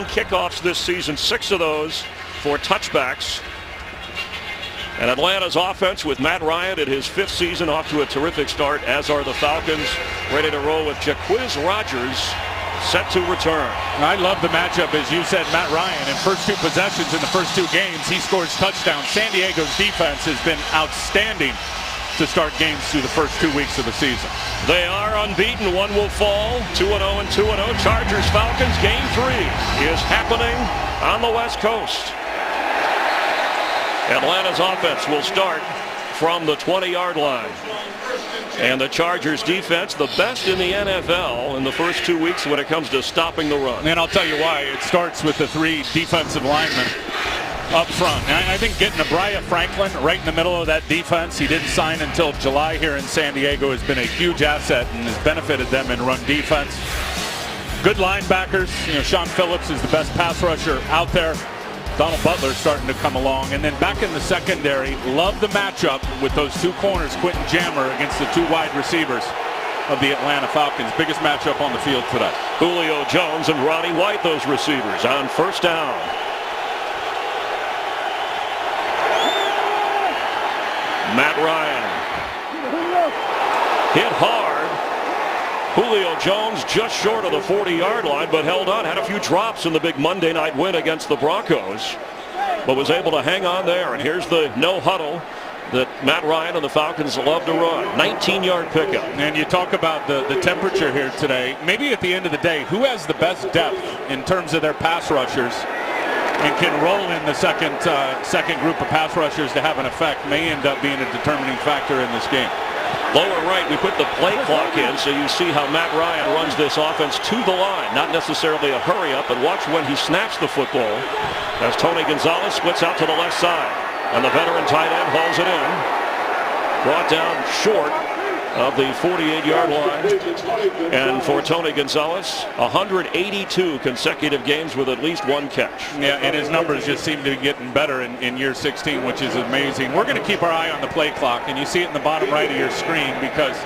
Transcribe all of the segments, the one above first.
Kickoffs this season, 6 of those for touchbacks. And Atlanta's offense with Matt Ryan in his 5th season off to a terrific start, as are the Falcons, ready to roll with Jacquizz Rodgers set to return. I love the matchup, as you said. Matt Ryan in first 2 possessions in the first 2 games, he scores touchdowns. San Diego's defense has been outstanding to start games through the first 2 weeks of the season. They are unbeaten. One will fall. 2-0 and 2-0. Chargers Falcons game 3 is happening on the West Coast. Atlanta's offense will start from the 20-yard line. And the Chargers defense, the best in the NFL in the first 2 weeks when it comes to stopping the run. And I'll tell you why. It starts with the 3 defensive linemen up front. And I think getting Abriah Franklin right in the middle of that defense, he didn't sign until July here in San Diego, has been a huge asset and has benefited them in run defense. Good linebackers. Sean Phillips is the best pass rusher out there. Donald Butler's starting to come along. And then back in the secondary, love the matchup with those 2 corners, Quentin Jammer against the 2 wide receivers of the Atlanta Falcons. Biggest matchup on the field today. Julio Jones and Roddy White, those receivers, on first down. Matt Ryan hit hard. Julio Jones just short of the 40-yard line, but held on, had a few drops in the big Monday night win against the Broncos, but was able to hang on there. And here's the no huddle that Matt Ryan and the Falcons love to run. 19-yard pickup. And you talk about the temperature here today. Maybe at the end of the day, who has the best depth in terms of their pass rushers and can roll in the second group of pass rushers to have an effect, may end up being a determining factor in this game. Lower right, we put the play clock in, so you see how Matt Ryan runs this offense to the line. Not necessarily a hurry up, but watch when he snaps the football as Tony Gonzalez splits out to the left side. And the veteran tight end hauls it in. Brought down short of the 48-yard line. And for Tony Gonzalez, 182 consecutive games with at least 1 catch. Yeah, and his numbers just seem to be getting better in year 16, which is amazing. We're going to keep our eye on the play clock, and you see it in the bottom right of your screen because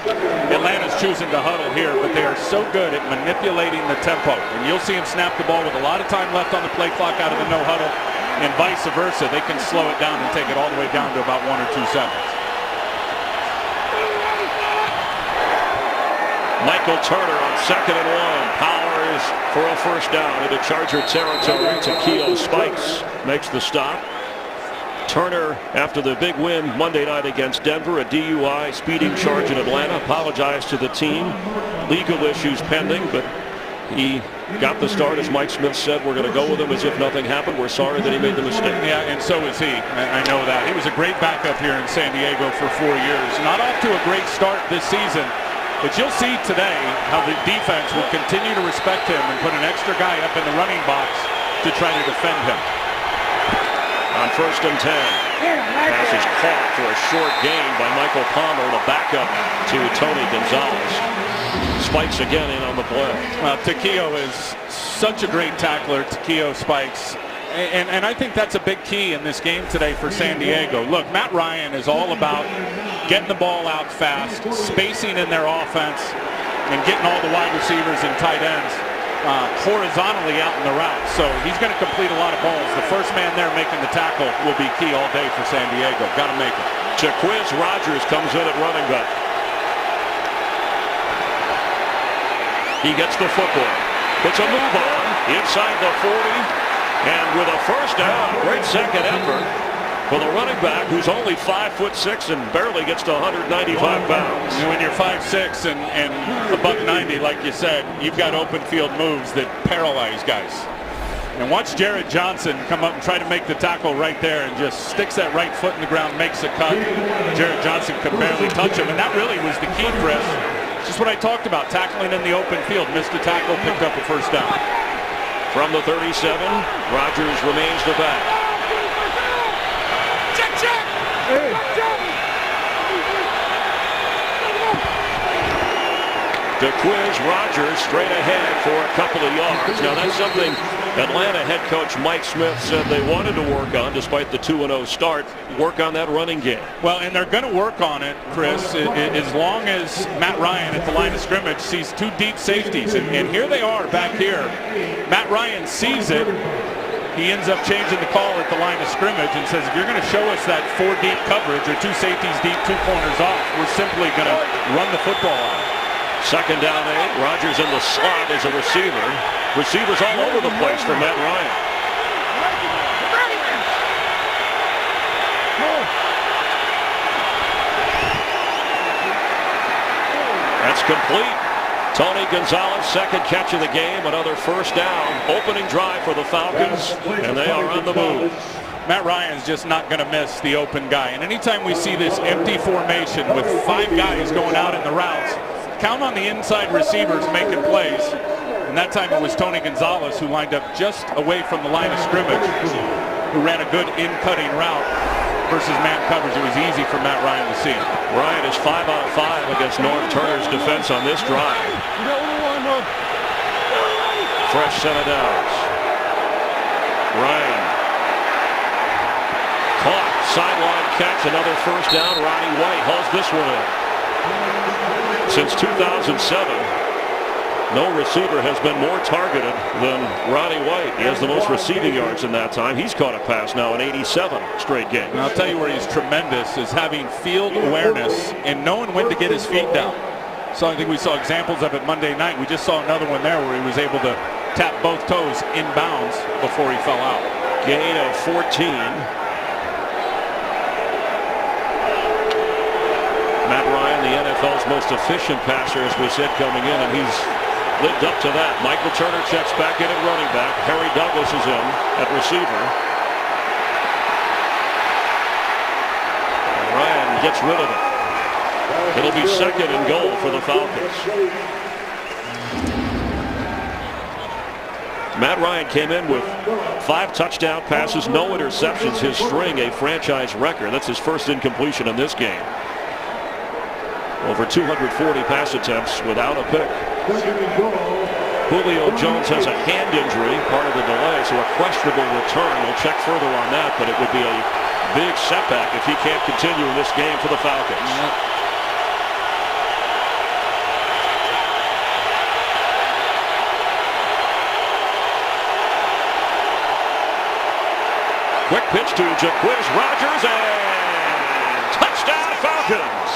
Atlanta's choosing to huddle here, but they are so good at manipulating the tempo. And you'll see him snap the ball with a lot of time left on the play clock out of the no huddle, and vice versa. They can slow it down and take it all the way down to about 1 or 2 seconds. Michael Turner on 2nd and 1. Powers for a first down into Charger territory. Takeo Spikes makes the stop. Turner, after the big win Monday night against Denver, a DUI speeding charge in Atlanta, apologized to the team. Legal issues pending, but he got the start. As Mike Smith said, we're going to go with him as if nothing happened. We're sorry that he made the mistake. Yeah, and so is he. I know that. He was a great backup here in San Diego for 4 years. Not off to a great start this season. But you'll see today how the defense will continue to respect him and put an extra guy up in the running box to try to defend him. On 1st and 10. Pass is caught for a short gain by Michael Palmer, the backup to Tony Gonzalez. Spikes again in on the play. Takeo is such a great tackler, Takeo Spikes. And I think that's a big key in this game today for San Diego. Look, Matt Ryan is all about getting the ball out fast, spacing in their offense, and getting all the wide receivers and tight ends horizontally out in the route. So he's going to complete a lot of balls. The first man there making the tackle will be key all day for San Diego. Got to make it. Jacquizz Rodgers comes in at running back. He gets the football. Puts a move on inside the 40. And with a first down, great second effort for the running back, who's only 5'6" and barely gets to 195 pounds. And when you're 5'6" and $190, like you said, you've got open field moves that paralyze guys. And watch Jared Johnson come up and try to make the tackle right there and just sticks that right foot in the ground, makes a cut. Jared Johnson could barely touch him, and that really was the key, Chris. Just what I talked about, tackling in the open field. Missed a tackle, picked up a first down. From the 37, Rodgers remains the back. Check! DeQuiz Rogers straight ahead for a couple of yards. Now that's something Atlanta head coach Mike Smith said they wanted to work on despite the 2-0 start. Work on that running game. Well, and they're going to work on it, Chris, as long as Matt Ryan at the line of scrimmage sees two deep safeties. And here they are back here. Matt Ryan sees it. He ends up changing the call at the line of scrimmage and says, if you're going to show us that 4 deep coverage or 2 safeties deep, 2 corners off, we're simply going to run the football out. Second down 8. Rogers in the slot as a receiver. Receivers all over the place for Matt Ryan. That's complete. Tony Gonzalez, second catch of the game, another first down. Opening drive for the Falcons, and they are on the move. Matt Ryan's just not going to miss the open guy. And anytime we see this empty formation with 5 guys going out in the routes, count on the inside receivers making plays. And that time it was Tony Gonzalez who lined up just away from the line of scrimmage, who ran a good in-cutting route versus man coverage. It was easy for Matt Ryan to see. Ryan is 5 out of 5 against North Turner's defense on this drive. Fresh set of downs. Ryan caught, sideline catch, another first down. Ronnie White hauls this one in. Since 2007, no receiver has been more targeted than Ronnie White. He has the most receiving yards in that time. He's caught a pass now in 87 straight games. And I'll tell you where he's tremendous is having field awareness and knowing when to get his feet down. So I think we saw examples of it Monday night. We just saw another one there where he was able to tap both toes inbounds before he fell out. Gain of 14. Matt Ryan, the NFL's most efficient passer, as we said, coming in, and he's lived up to that. Michael Turner checks back in at running back. Harry Douglas is in at receiver. And Ryan gets rid of it. It'll be second and goal for the Falcons. Matt Ryan came in with 5 touchdown passes, no interceptions. His string a franchise record. That's his first incompletion in this game. Over 240 pass attempts without a pick. Julio Jones has a hand injury, part of the delay, so a questionable return. We'll check further on that, but it would be a big setback if he can't continue in this game for the Falcons. Quick pitch to DeQuiz Rogers, and touchdown Falcons.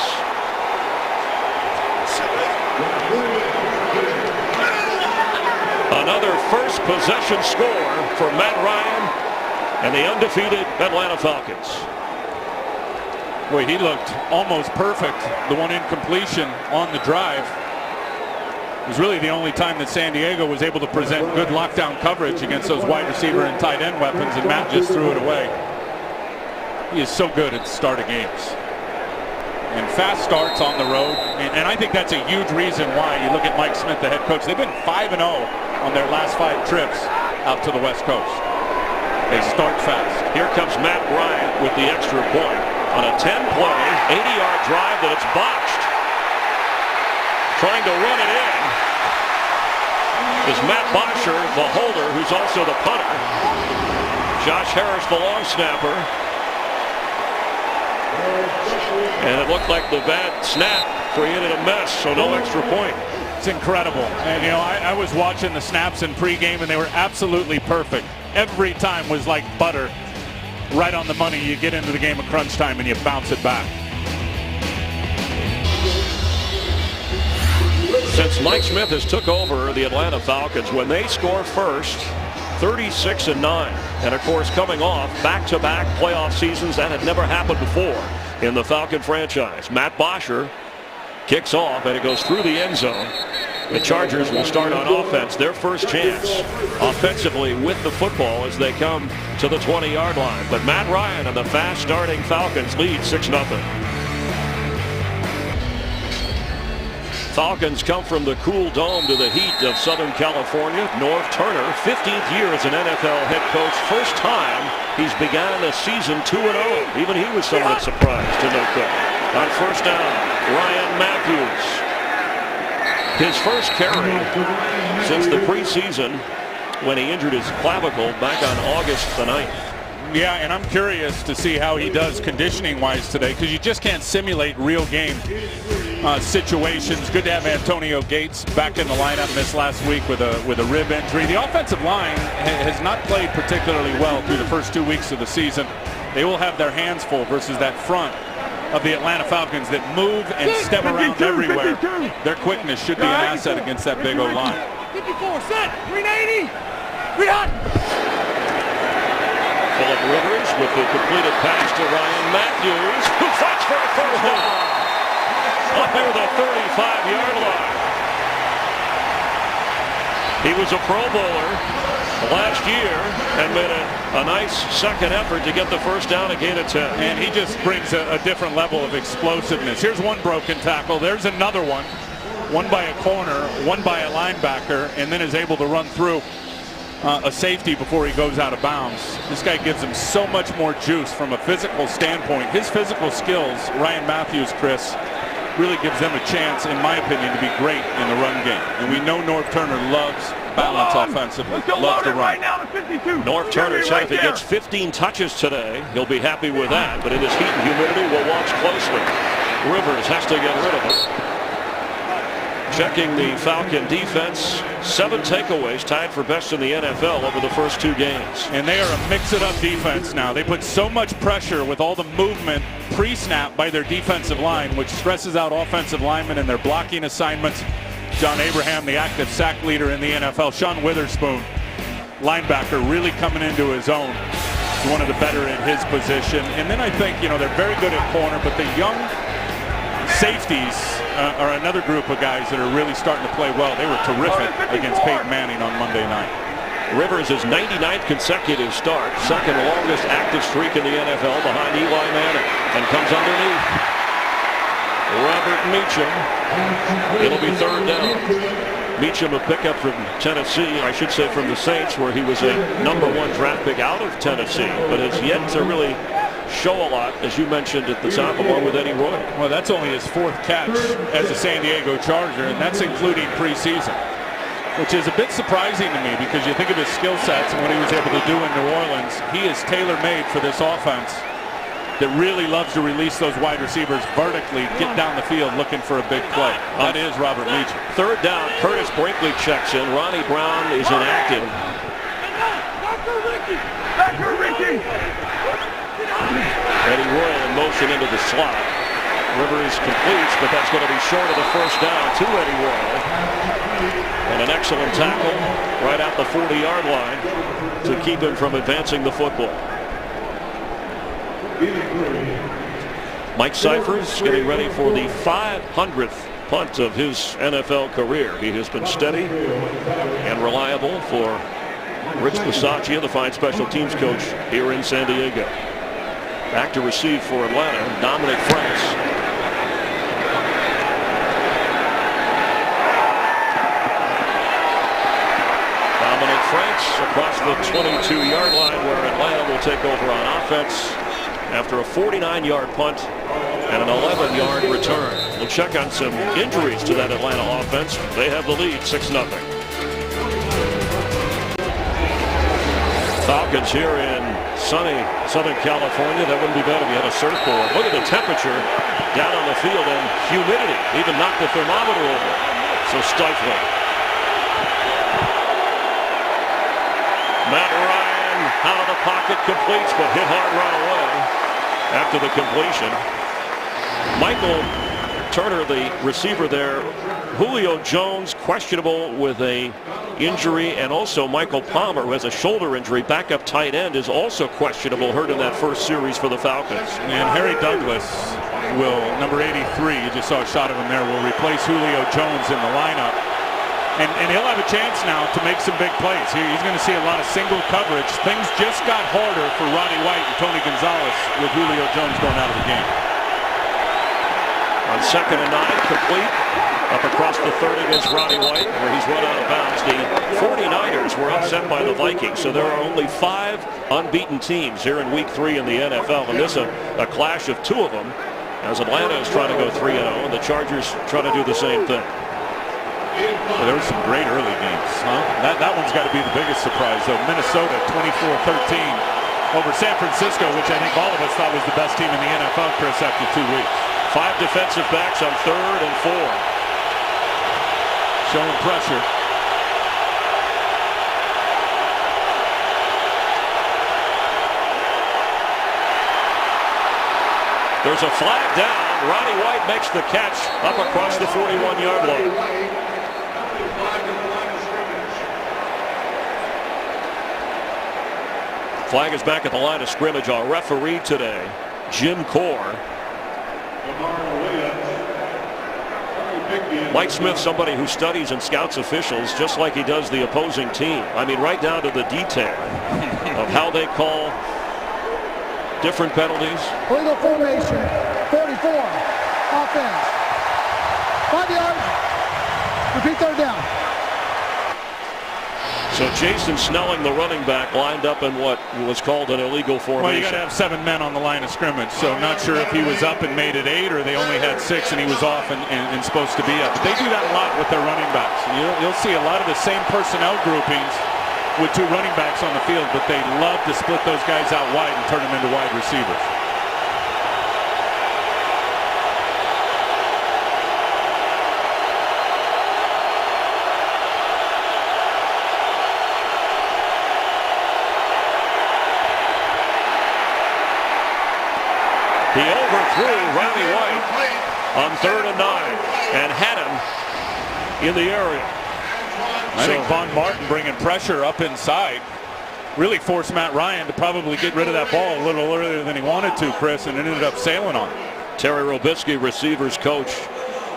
Another first possession score for Matt Ryan and the undefeated Atlanta Falcons. Boy, he looked almost perfect. The one incompletion on the drive. It was really the only time that San Diego was able to present good lockdown coverage against those wide receiver and tight end weapons, and Matt just threw it away. He is so good at the start of games. And fast starts on the road. And I think that's a huge reason why you look at Mike Smith, the head coach. They've been 5-0 on their last 5 trips out to the West Coast. They start fast. Here comes Matt Ryan with the extra point on a 10-play, 80-yard drive that it's botched. Trying to run it in is Matt Bosher, the holder, who's also the punter. Josh Harris, the long snapper. And it looked like the bad snap created a mess, so no extra point. It's incredible. And, you know, I was watching the snaps in pregame, and they were absolutely perfect. Every time was like butter, right on the money. You get into the game at crunch time, and you bounce it back. Since Mike Smith has took over the Atlanta Falcons, when they score first, 36-9. And, of course, coming off back-to-back playoff seasons, that had never happened before in the Falcon franchise. Matt Bosher kicks off, and it goes through the end zone. The Chargers will start on offense, their first chance offensively with the football as they come to the 20-yard line. But Matt Ryan and the fast-starting Falcons lead 6-0. Falcons come from the cool dome to the heat of Southern California. North Turner, 15th year as an NFL head coach. First time he's begun a season 2-0. Even he was somewhat surprised to note that. On first down, Ryan Matthews. His first carry since the preseason when he injured his clavicle back on August the 9th. Yeah, and I'm curious to see how he does conditioning-wise today, because you just can't simulate real game situations. Good to have Antonio Gates back in the lineup. Missed last week with a rib injury. The offensive line has not played particularly well through the first 2 weeks of the season. They will have their hands full versus that front of the Atlanta Falcons that move and step around everywhere. Their quickness should be an asset against that big O-line. 54, set, 380, 300. Philip Rivers with the completed pass to Ryan Matthews, who fights for a first down up near the 35-yard line. He was a Pro Bowler last year and made a nice second effort to get the first down, a gain of 10. And he just brings a different level of explosiveness. Here's one broken tackle. There's another one. One by a corner, one by a linebacker, and then is able to run through a safety before he goes out of bounds. This guy gives him so much more juice from a physical standpoint. His physical skills, Ryan Matthews, Chris, really gives them a chance, in my opinion, to be great in the run game. And we know Norv Turner loves balance offensively, loves to run. Norv Turner said if he gets 15 touches today, he'll be happy with that. But in this heat and humidity, we'll watch closely. Rivers has to get rid of it. Checking the Falcon defense, 7 takeaways, tied for best in the NFL over the first 2 games. And they are a mix-it-up defense now. They put so much pressure with all the movement pre-snap by their defensive line, which stresses out offensive linemen and their blocking assignments. John Abraham, the active sack leader in the NFL. Sean Witherspoon, linebacker, really coming into his own. One of the better in his position. And then I think, they're very good at corner, but the young safeties are another group of guys that are really starting to play well. They were terrific against Peyton Manning on Monday night. Rivers' 99th consecutive start, second longest active streak in the NFL behind Eli Manning, and comes underneath Robert Meacham. It'll be third down. Meacham, a pickup from Tennessee, I should say from the Saints, where he was a #1 draft pick out of Tennessee, but has yet to really show a lot, as you mentioned at the top, along with Eddie Roy. Well, that's only his 4th catch as a San Diego Charger, and that's including preseason, which is a bit surprising to me because you think of his skill sets and what he was able to do in New Orleans. He is tailor-made for this offense that really loves to release those wide receivers vertically, get down the field looking for a big play. That is Robert Meacham. Third down, Curtis Brinkley checks in. Ronnie Brown is inactive. Eddie Roy in motion into the slot. Rivers completes, but that's going to be short of the first down to Eddie Roy. And an excellent tackle right at the 40-yard line to keep him from advancing the football. Mike Cyphers getting ready for the 500th punt of his NFL career. He has been steady and reliable for Rich Bisaccia, the fine special teams coach here in San Diego. Back to receive for Atlanta, Dominic Franks. Dominic Franks across the 22-yard line, where Atlanta will take over on offense after a 49-yard punt and an 11-yard return. We'll check on some injuries to that Atlanta offense. They have the lead, 6-0. Falcons here in sunny Southern California. That wouldn't be bad if you had a surfboard. Look at the temperature down on the field, and humidity even knocked the thermometer over. So stifling. Matt Ryan out of the pocket, completes, but hit hard right away after the completion. Michael Turner, the receiver there. Julio Jones questionable with a injury, and also Michael Palmer, who has a shoulder injury, backup tight end, is also questionable, hurt in that first series for the Falcons. And Harry Douglas will, number 83, you just saw a shot of him there, will replace Julio Jones in the lineup. And he'll have a chance now to make some big plays. He's going to see a lot of single coverage. Things just got harder for Roddy White and Tony Gonzalez with Julio Jones going out of the game. On 2nd and 9, complete. Up across the 30 against Roddy White, where he's run out of bounds. The 49ers were upset by the Vikings, so there are only 5 unbeaten teams here in Week 3 in the NFL, and this is a clash of 2 of them, as Atlanta is trying to go 3-0, and the Chargers trying to do the same thing. Well, there were some great early games. That one's got to be the biggest surprise, though. Minnesota 24-13 over San Francisco, which I think all of us thought was the best team in the NFL, Chris, after 2 weeks. 5 defensive backs on 3rd and 4. Showing pressure. There's a flag down. Ronnie White makes the catch up across the 41-yard line. Flag is back at the line of scrimmage. Our referee today, Jim Core. Mike Smith, somebody who studies and scouts officials just like he does the opposing team. I mean, right down to the detail of how they call different penalties. Illegal formation, 44, offense. 5 yards, repeat 3rd down. So Jason Snelling, the running back, lined up in what was called an illegal formation. Well, you got to have 7 men on the line of scrimmage, so not sure if he was up and made it 8 or they only had 6 and he was off and supposed to be up. But they do that a lot with their running backs. You'll see a lot of the same personnel groupings with 2 running backs on the field, but they love to split those guys out wide and turn them into wide receivers. He overthrew Ronnie White on 3rd and 9 and had him in the area. I think Von Martin bringing pressure up inside really forced Matt Ryan to probably get rid of that ball a little earlier than he wanted to, Chris, and it ended up sailing on. Terry Robisky, receivers coach,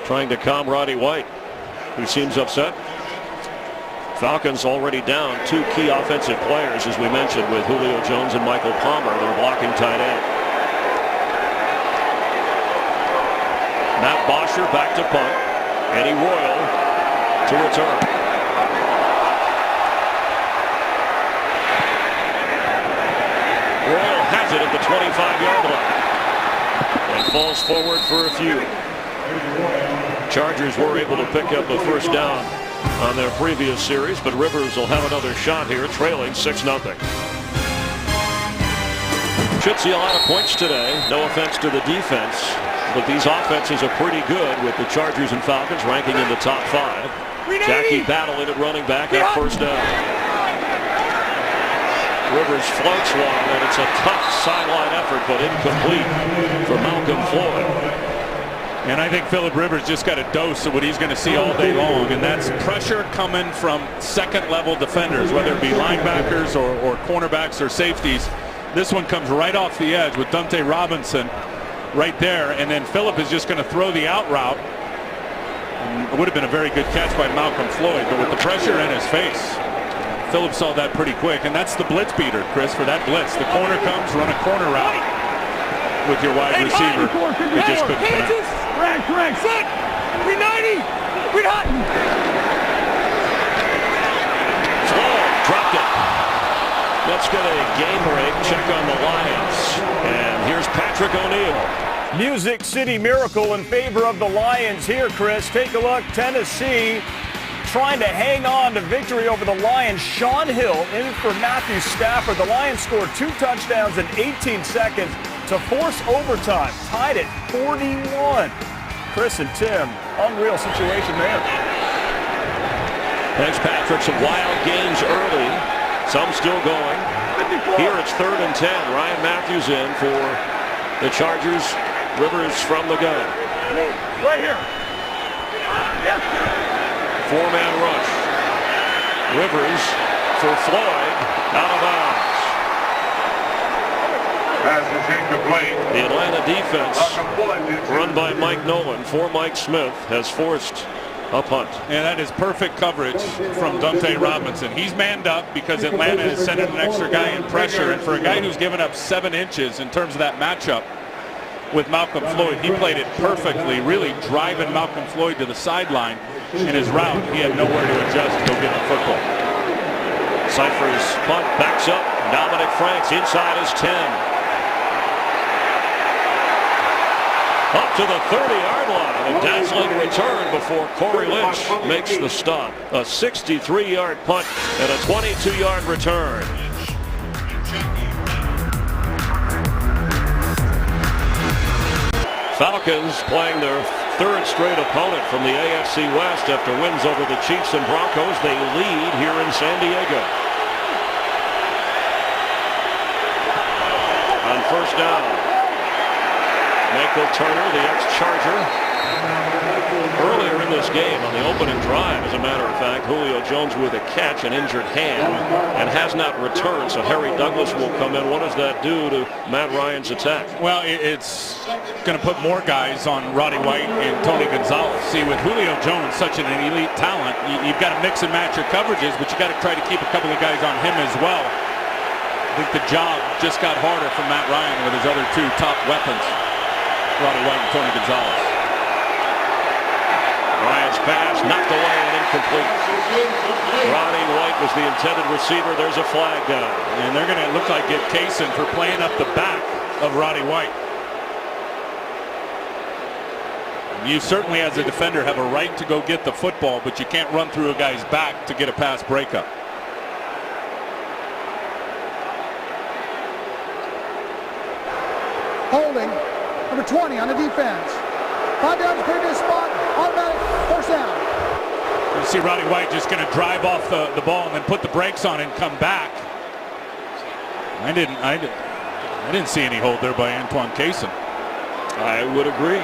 trying to calm Ronnie White, who seems upset. Falcons already down 2 key offensive players, as we mentioned, with Julio Jones and Michael Palmer. They're blocking tight end. Matt Bosher back to punt. Eddie Royal to return. Royal has it at the 25-yard line and falls forward for a few. Chargers were able to pick up the first down on their previous series, but Rivers will have another shot here, trailing 6-0. Should see a lot of points today. No offense to the defense, but these offenses are pretty good, with the Chargers and Falcons ranking in the top 5. Jackie battling at running back at first down. Rivers floats one, and it's a tough sideline effort, but incomplete for Malcolm Floyd. And I think Phillip Rivers just got a dose of what he's going to see all day long, and that's pressure coming from second-level defenders, whether it be linebackers or cornerbacks or safeties. This one comes right off the edge with Dante Robinson right there, and then Phillip is just going to throw the out route. It would have been a very good catch by Malcolm Floyd, but with the pressure in his face, Phillip saw that pretty quick, and that's the blitz beater, Chris, for that blitz. The corner comes, run a corner route with your wide receiver. He just couldn't connect. Correct. Set. 390. Read hot. Floyd dropped it. Let's get a game break, check on the Lions. And here's Patrick O'Neill. Music City Miracle in favor of the Lions here, Chris. Take a look. Tennessee trying to hang on to victory over the Lions. Sean Hill in for Matthew Stafford. The Lions scored 2 touchdowns in 18 seconds to force overtime. Tied at 41. Chris and Tim, unreal situation there. Thanks, Patrick. Some wild games early. Some still going. Here it's 3rd and 10. Ryan Matthews in for the Chargers. Rivers from the gun. Right here. 4-man rush. Rivers for Floyd. Out of bounds. The Atlanta defense, run by Mike Nolan for Mike Smith, has forced a punt. And that is perfect coverage from Dante Robinson. He's manned up because Atlanta is sending an extra guy in pressure, and for a guy who's given up 7 inches in terms of that matchup with Malcolm Floyd, he played it perfectly, really driving Malcolm Floyd to the sideline. In his route, he had nowhere to adjust to go get the football. Cypher's punt backs up. Dominic Franks inside his 10. Up to the 30-yard line. A dazzling return before Corey Lynch makes the stop. A 63-yard punt and a 22-yard return. Falcons playing their third straight opponent from the AFC West after wins over the Chiefs and Broncos. They lead here in San Diego. On first down, Michael Turner, the ex-Charger. Earlier in this game, on the opening drive, as a matter of fact, Julio Jones with a catch, an injured hand, and has not returned, so Harry Douglas will come in. What does that do to Matt Ryan's attack? Well, it's going to put more guys on Roddy White and Tony Gonzalez. See, with Julio Jones, such an elite talent, you've got to mix and match your coverages, but you got to try to keep a couple of guys on him as well. I think the job just got harder for Matt Ryan with his other two top weapons, Roddy White and Tony Gonzalez. Ryan's pass knocked away and incomplete. Roddy White was the intended receiver. There's a flag down. And they're going to look like get Kaysen for playing up the back of Roddy White. You certainly, as a defender, have a right to go get the football, but you can't run through a guy's back to get a pass breakup. Holding, number 20 on the defense. 5 yards previous spot, automatic first down. You see Roddy White just going to drive off the ball and then put the brakes on and come back. I didn't see any hold there by Antoine Kaysen. I would agree.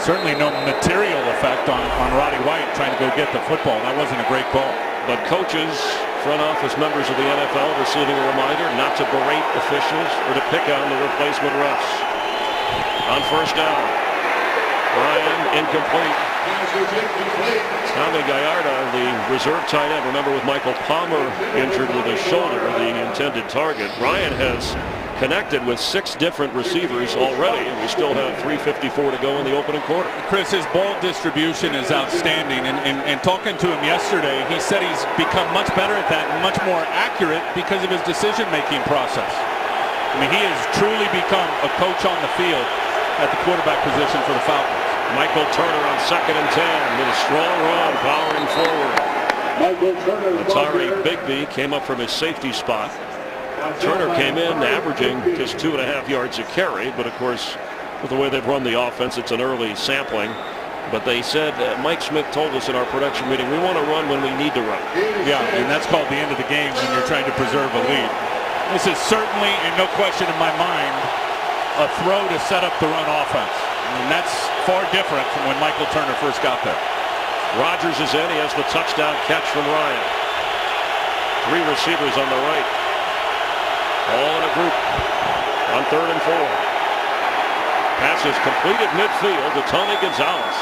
Certainly no material effect on Roddy White trying to go get the football. That wasn't a great call. But coaches, front office members of the NFL receiving a reminder not to berate officials or to pick on the replacement refs. On first down, Ryan incomplete. Tommy Gallardo, the reserve tight end. Remember, with Michael Palmer injured with his shoulder, the intended target. Ryan has connected with 6 different receivers already, and we still have 3:54 to go in the opening quarter. Chris, his ball distribution is outstanding, and talking to him yesterday, he said he's become much better at that and much more accurate because of his decision-making process. I mean, he has truly become a coach on the field at the quarterback position for the Falcons. Michael Turner on 2nd and 10 with a strong run, powering forward. Atari Bigby came up from his safety spot. Turner came in averaging just 2.5 yards a carry, but of course, with the way they've run the offense, it's an early sampling. But they said, Mike Smith told us in our production meeting, we want to run when we need to run. Yeah, and that's called the end of the game when you're trying to preserve a lead. This is certainly, and no question in my mind, a throw to set up the run offense. And that's far different from when Michael Turner first got there. Rodgers is in. He has the touchdown catch from Ryan. 3 receivers on the right. All in a group on 3rd and 4. Pass is completed midfield to Tony Gonzalez.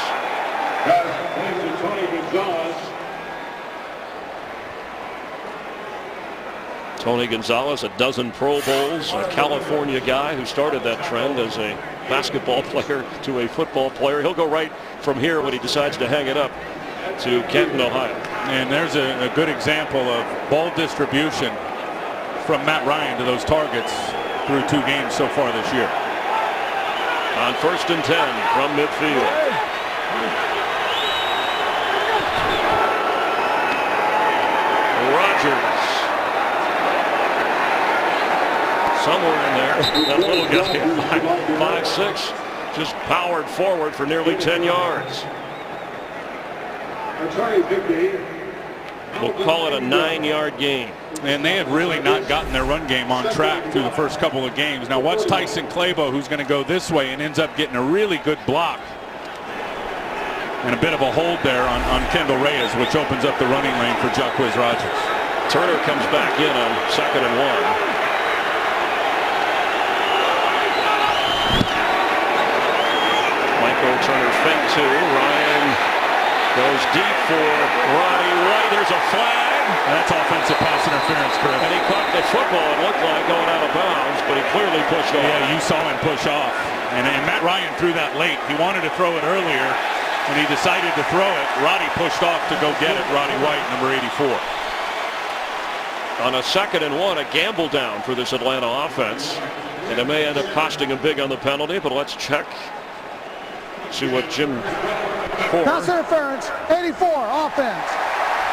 Tony Gonzalez, a dozen Pro Bowls, a California guy who started that trend as a basketball player to a football player. He'll go right from here when he decides to hang it up to Canton, Ohio. And there's a good example of ball distribution from Matt Ryan to those targets through 2 games so far this year. On 1st and 10 from midfield. Rodgers. Somewhere in there, that little guy, 5'6", just powered forward for nearly 10 yards. We'll call it a 9-yard gain. And they have really not gotten their run game on track through the first couple of games. Now watch Tyson Clabo, who's going to go this way and ends up getting a really good block. And a bit of a hold there on Kendall Reyes, which opens up the running lane for Jacquizz Rodgers. Turner comes back in on 2nd and 1. Michael Turner fake 2. Ryan goes deep for Roddy White. There's a flag. That's offensive pass interference, Chris. And he caught the football, it looked like, going out of bounds, but he clearly pushed off. Yeah, you saw him push off. And Matt Ryan threw that late. He wanted to throw it earlier. When he decided to throw it, Roddy pushed off to go get it. Roddy White, number 84. On a 2nd and 1, a gamble down for this Atlanta offense. And it may end up costing him big on the penalty, but let's check See what Jim Pass interference, 84, offense.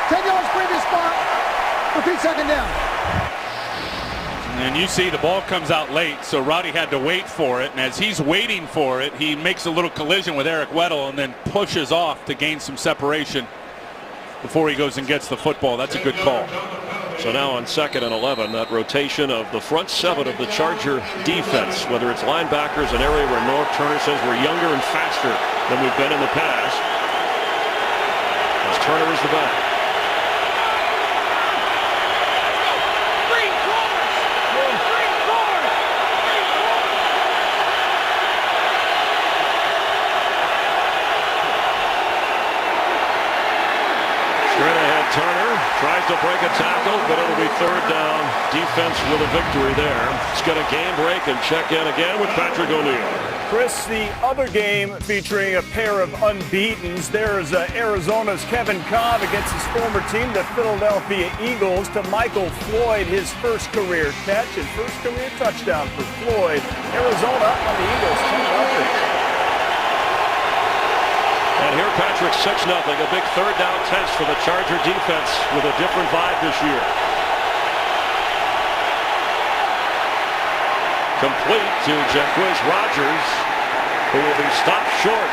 10 yards previous spot. Repeat second down. And you see the ball comes out late, so Roddy had to wait for it. And as he's waiting for it, he makes a little collision with Eric Weddle and then pushes off to gain some separation before he goes and gets the football. That's a good call. So now on 2nd and 11, that rotation of the front 7 of the Charger defense, whether it's linebackers, an area where North Turner says we're younger and faster than we've been in the past. As Turner is the back. Turner tries to break a tackle, but it'll be 3rd down. Defense with a victory there. Let's get a game break and check in again with Patrick O'Neill. Chris, the other game featuring a pair of unbeatens. There's Arizona's Kevin Cobb against his former team, the Philadelphia Eagles, to Michael Floyd, his first career catch and first career touchdown for Floyd. Arizona on the Eagles 2-0. And here Patrick 6-0, a big 3rd down test for the Charger defense with a different vibe this year. Complete to Jacquizz Rodgers, who will be stopped short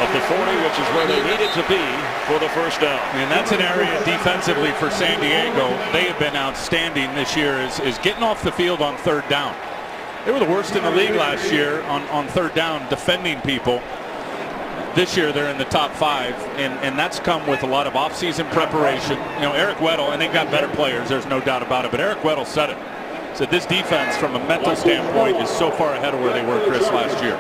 of the 40, which is where they needed to be for the first down. And that's an area defensively for San Diego. They have been outstanding this year is getting off the field on 3rd down. They were the worst in the league last year on 3rd down defending people. This year they're in the top 5, and that's come with a lot of offseason preparation. You know, Eric Weddle, and they've got better players, there's no doubt about it, but Eric Weddle said it. Said this defense from a mental standpoint is so far ahead of where they were, Chris, last year.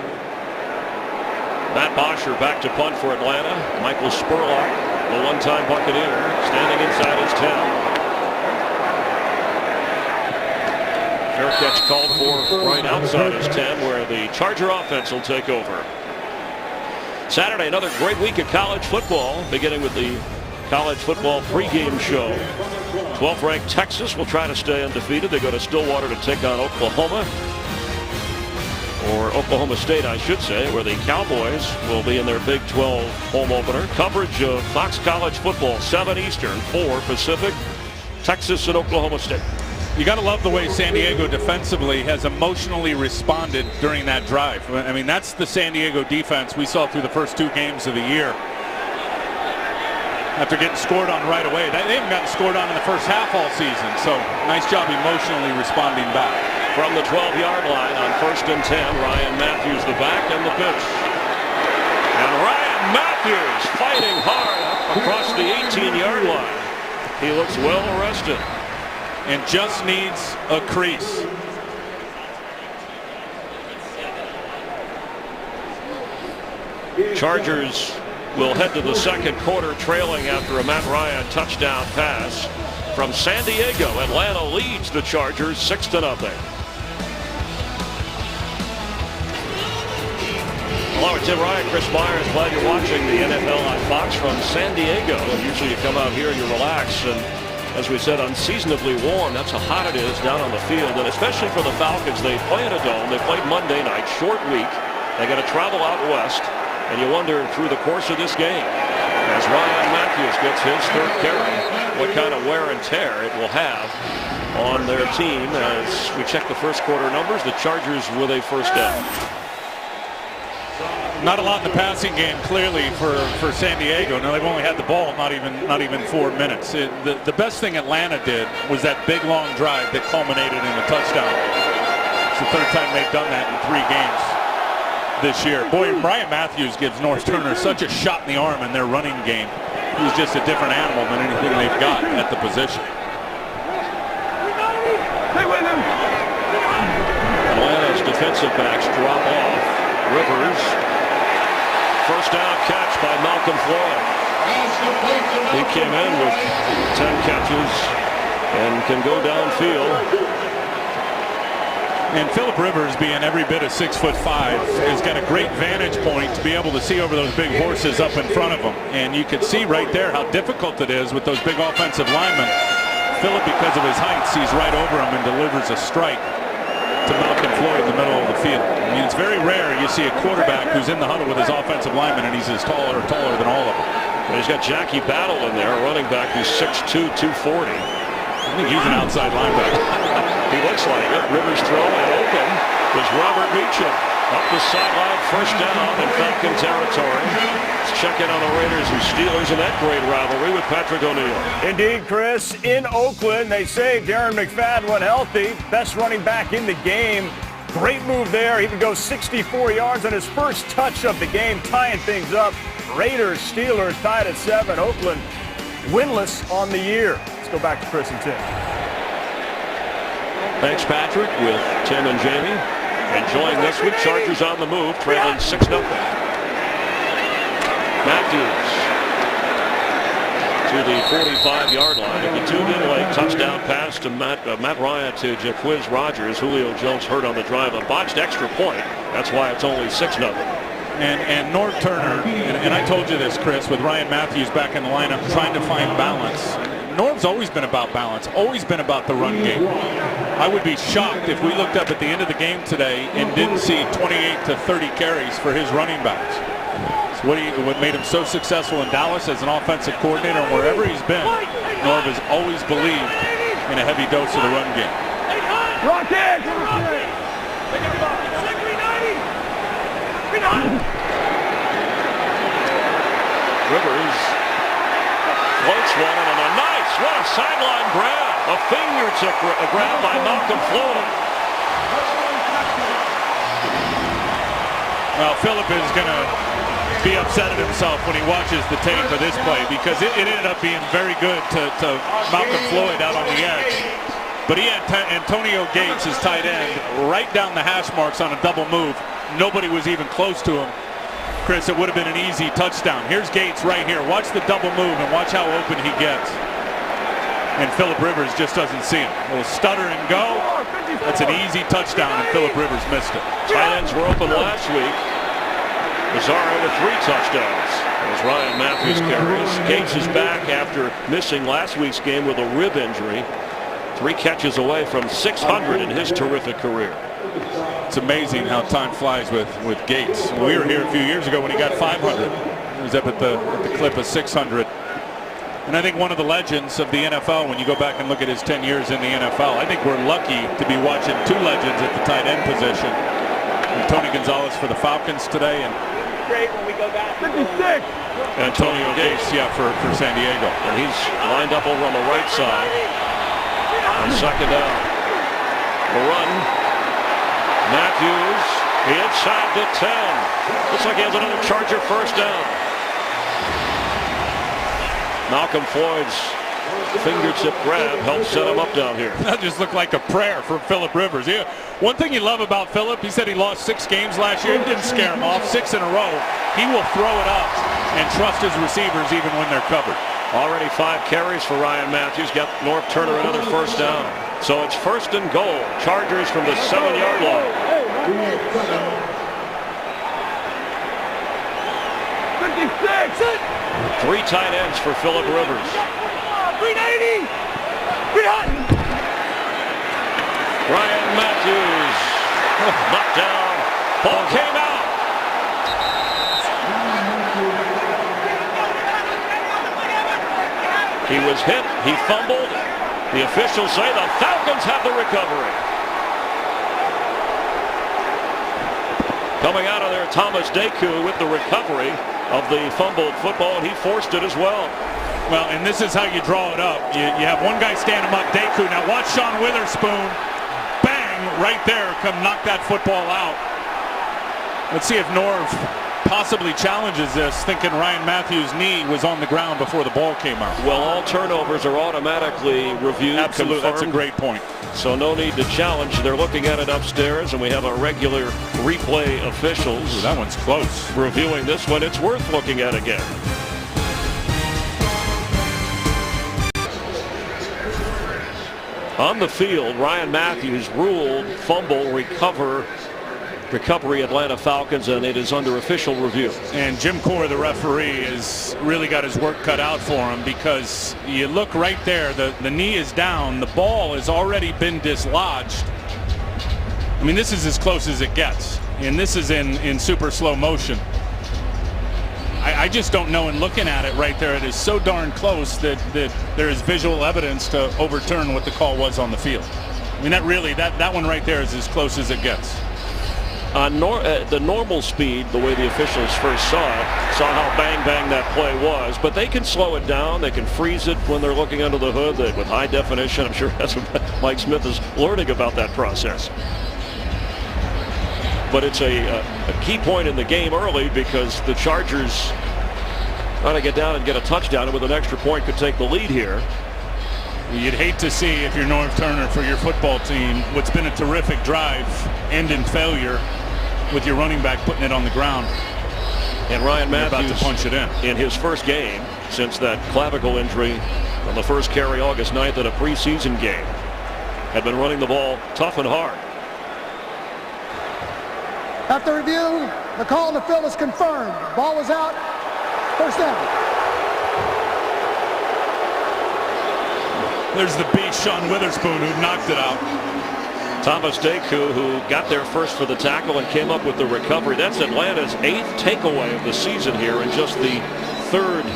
Matt Bosher back to punt for Atlanta. Michael Spurlock, the one-time Buccaneer, standing inside his 10. Fair catch called for right outside his 10, where the Charger offense will take over. Saturday, another great week of college football, beginning with the college football pregame show. 12th ranked Texas will try to stay undefeated. They go to Stillwater to take on Oklahoma, or Oklahoma State, I should say, where the Cowboys will be in their Big 12 home opener. Coverage of Fox College football, 7 Eastern, 4 Pacific, Texas and Oklahoma State. You got to love the way San Diego defensively has emotionally responded during that drive. I mean, that's the San Diego defense we saw through the first 2 games of the year. After getting scored on right away. They haven't gotten scored on in the first half all season, so nice job emotionally responding back. From the 12-yard line on 1st and 10, Ryan Matthews the back and the pitch. And Ryan Matthews fighting hard up across the 18-yard line. He looks well arrested. And just needs a crease. Chargers will head to the 2nd quarter trailing after a Matt Ryan touchdown pass from San Diego. Atlanta leads the Chargers 6-0. Hello, Tim Ryan, Chris Myers. Glad you're watching the NFL on Fox from San Diego. Usually you come out here and you relax, and as we said, unseasonably warm. That's how hot it is down on the field, and especially for the Falcons. They play in a dome. They played Monday night, short week. They got to travel out west, and you wonder through the course of this game, as Ryan Matthews gets his 3rd carry, what kind of wear and tear it will have on their team. As we check the first quarter numbers, the Chargers with a first down. Not a lot in the passing game, clearly, for San Diego. Now, they've only had the ball not even 4 minutes. The best thing Atlanta did was that big, long drive that culminated in a touchdown. It's the 3rd time they've done that in 3 games this year. Boy, Ryan Matthews gives North Turner such a shot in the arm in their running game. He's just a different animal than anything they've got at the position. Atlanta's defensive backs drop off. Rivers. First down catch by Malcolm Floyd. He came in with 10 catches and can go downfield. And Phillip Rivers, being every bit of 6'5", has got a great vantage point to be able to see over those big horses up in front of him. And you can see right there how difficult it is with those big offensive linemen. Phillip, because of his height, sees right over him and delivers a strike. to Malcolm Floyd in the middle of the field. I mean, it's very rare you see a quarterback who's in the huddle with his offensive lineman and he's taller than all of them. And he's got Jackie Battle in there, a running back who's 6'2", 240. I think he's an outside linebacker. He looks like it. Rivers throw and open is Robert Meacham. Up the sideline, first down in Falcon territory. Let's check in on the Raiders and Steelers in that great rivalry with Patrick O'Neill. Indeed, Chris. In Oakland, they say Darren McFadden, when healthy, best running back in the game. Great move there. He would go 64 yards on his first touch of the game, tying things up. Raiders, Steelers tied at 7. Oakland winless on the year. Let's go back to Chris and Tim. Thanks, Patrick, with Tim and Jamie. Enjoying this week, Chargers on the move, trailing 6-0. Matthews to the 45-yard line. If you tuned in late, touchdown pass to Matt Ryan to Jaquiz Rogers. Julio Jones hurt on the drive, a botched extra point. That's why it's only 6-0. And Norv Turner, and I told you this, Chris, with Ryan Matthews back in the lineup, trying to find balance. Norv's always been about balance, always been about the run game. I would be shocked if we looked up at the end of the game today and didn't see 28 to 30 carries for his running backs. It's what made him so successful in Dallas as an offensive coordinator, and wherever he's been, Norv has always believed in a heavy dose of the run game. Rivers floats one and a nice, what a sideline grab. A fingertip grab by Malcolm Floyd. Well, Phillip is going to be upset at himself when he watches the tape of this play because it ended up being very good to Malcolm Floyd out on the edge. But he had Antonio Gates, his tight end, right down the hash marks on a double move. Nobody was even close to him. Chris, it would have been an easy touchdown. Here's Gates right here. Watch the double move and watch how open he gets. And Phillip Rivers just doesn't see him. A little stutter and go. That's an easy touchdown, and Phillip Rivers missed it. Tight ends were open last week. Bizarro with 3 touchdowns. As Ryan Matthews carries. Gates is back after missing last week's game with a rib injury. 3 catches away from 600 in his terrific career. It's amazing how time flies with Gates. We were here a few years ago when he got 500. He was up at the clip of 600. And I think one of the legends of the NFL, when you go back and look at his 10 years in the NFL, I think we're lucky to be watching 2 legends at the tight end position. And Tony Gonzalez for the Falcons today, and Great when we go back. 56. Antonio Gates, yeah, for San Diego. and he's lined up over on the right side. On second down. The run. Matthews inside the 10. Looks like he has another Charger first down. Malcolm Floyd's fingertip grab helped set him up down here. That just looked like a prayer from Phillip Rivers. Yeah. One thing you love about Phillip, he said he lost 6 games last year. It didn't scare him off. 6 in a row. He will throw it up and trust his receivers even when they're covered. Already 5 carries for Ryan Matthews. Got Norv Turner another first down. So it's first and goal. Chargers from the 7-yard line. 56. 3 tight ends for Phillip Rivers. 390. 300. Ryan Matthews knocked down. Ball came out. He was hit. He fumbled. The officials say the Falcons have the recovery. Coming out of there, Thomas Deku with the recovery of the fumbled football, and he forced it as well. Well, and this is how you draw it up. You have one guy stand him up, Deku. Now watch Sean Witherspoon. Bang! Right there, come knock that football out. Let's see if Norv possibly challenges this, thinking Ryan Matthews' knee was on the ground before the ball came out. Well, all turnovers are automatically reviewed. Absolutely, confirmed. that's a great point. So no need to challenge. They're looking at it upstairs, and we have our regular replay officials. Ooh, that one's close. Reviewing this one. It's worth looking at again. On the field, Ryan Matthews ruled fumble recovery Atlanta Falcons, and it is under official review. And Jim Core, the referee, has really got his work cut out for him, because you look right there, the knee is down, the ball has already been dislodged. I mean, this is as close as it gets, and this is in super slow motion. I just don't know, and looking at it right there, it is so darn close that there is visual evidence to overturn what the call was on the field. I mean, that one right there is as close as it gets. The normal speed, the way the officials first saw how bang that play was, but they can slow it down. They can freeze it when they're looking under the hood with high definition. I'm sure that's what Mike Smith is learning about that process. But it's a key point in the game early because the Chargers trying to get down and get a touchdown, and with an extra point could take the lead here. You'd hate to see, if you're Norv Turner, for your football team, what's been a terrific drive end in failure with your running back putting it on the ground. And Ryan Matthews about to punch it in his first game since that clavicle injury on the first carry August 9th at a preseason game. Had been running the ball tough and hard. After review, the call on the field is confirmed. Ball was out. First down. There's the beast, Sean Witherspoon, who knocked it out. Thomas Deku, who got there first for the tackle and came up with the recovery. That's Atlanta's 8th takeaway of the season here in just the 3rd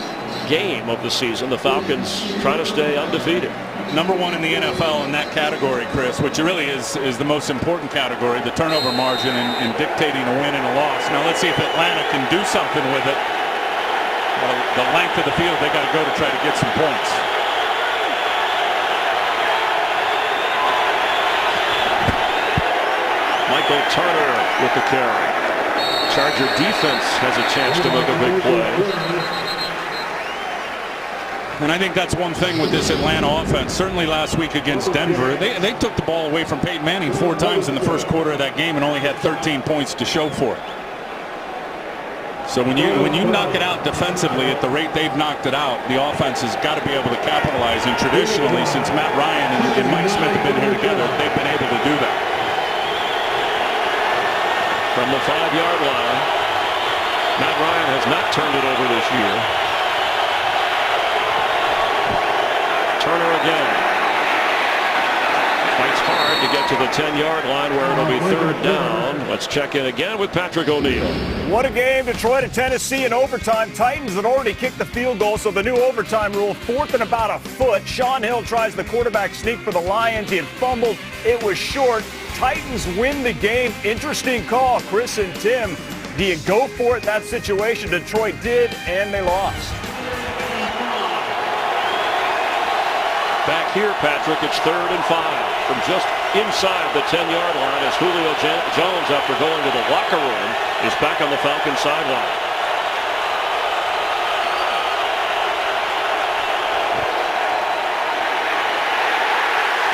game of the season. The Falcons trying to stay undefeated. Number 1 in the NFL in that category, Chris, which really is the most important category, the turnover margin in dictating a win and a loss. Now let's see if Atlanta can do something with it. The length of the field, they got to go to try to get some points. Michael Turner with the carry. Charger defense has a chance to make a big play. And I think that's one thing with this Atlanta offense. Certainly last week against Denver, they took the ball away from Peyton Manning 4 times in the first quarter of that game and only had 13 points to show for it. So when you knock it out defensively at the rate they've knocked it out, the offense has got to be able to capitalize. And traditionally, since Matt Ryan and Mike Smith have been here together, they've been able to do that. From the 5-yard line, Matt Ryan has not turned it over this year. Turner again. Fights hard to get to the 10-yard line where it'll be 3rd down. Let's check in again with Patrick O'Neill. What a game. Detroit at Tennessee in overtime. Titans had already kicked the field goal, so the new overtime rule, 4th and about a foot. Sean Hill tries the quarterback sneak for the Lions. He had fumbled. It was short. Titans win the game. Interesting call, Chris and Tim. Do you go for it in that situation? Detroit did, and they lost. Back here, Patrick, it's 3rd and 5 from just inside the 10-yard line as Julio Jones, after going to the locker room, is back on the Falcons sideline.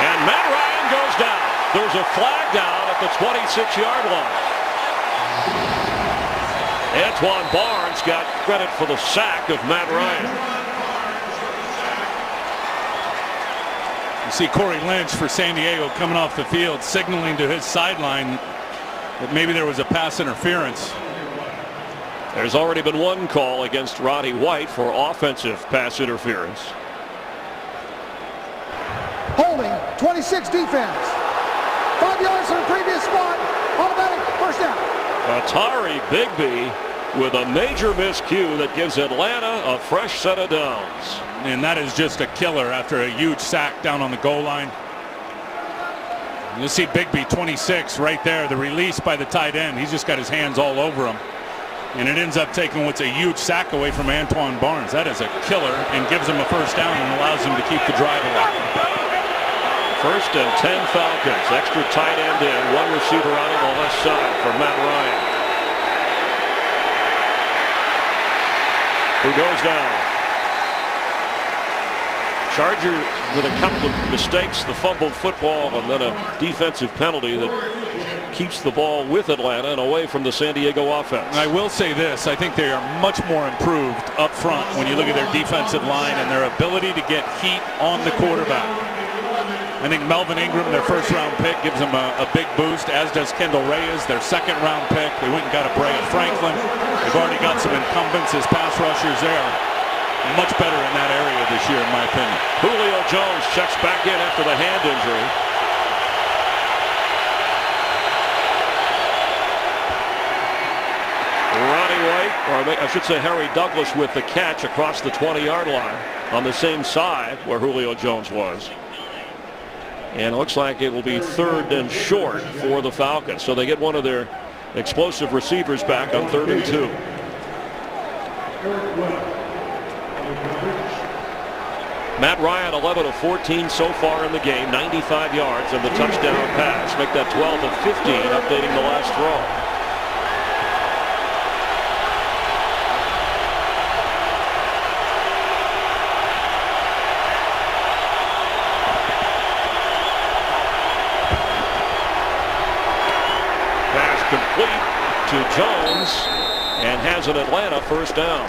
And Matt Ryan goes down. There's a flag down at the 26-yard line. Antoine Barnes got credit for the sack of Matt Ryan. You see Corey Lynch for San Diego coming off the field, signaling to his sideline that maybe there was a pass interference. There's already been one call against Roddy White for offensive pass interference. Holding, 26 defense. 5 yards from the previous spot. Automatic first down. Atari Bigby with a major miscue that gives Atlanta a fresh set of downs. And that is just a killer after a huge sack down on the goal line. You'll see Bigby 26 right there. The release by the tight end. He's just got his hands all over him. And it ends up taking what's a huge sack away from Antoine Barnes. That is a killer and gives him a first down and allows him to keep the drive alive. 1st and 10 Falcons. Extra tight end in. One receiver out on the left side for Matt Ryan, who goes down. Charger with a couple of mistakes, the fumbled football and then a defensive penalty that keeps the ball with Atlanta and away from the San Diego offense. I will say this, I think they are much more improved up front when you look at their defensive line and their ability to get heat on the quarterback. I think Melvin Ingram, their 1st-round pick, gives them a big boost, as does Kendall Reyes, their 2nd-round pick. They went and got a Brea Franklin. They've already got some incumbents as pass rushers there. Much better in that area this year, in my opinion. Julio Jones checks back in after the hand injury. I should say Harry Douglas with the catch across the 20-yard line on the same side where Julio Jones was. And it looks like it will be 3rd and short for the Falcons. So they get one of their explosive receivers back on 3rd and 2. Matt Ryan 11 of 14 so far in the game, 95 yards and the touchdown pass. Make that 12 of 15, updating the last throw. Pass complete to Jones and has an Atlanta first down.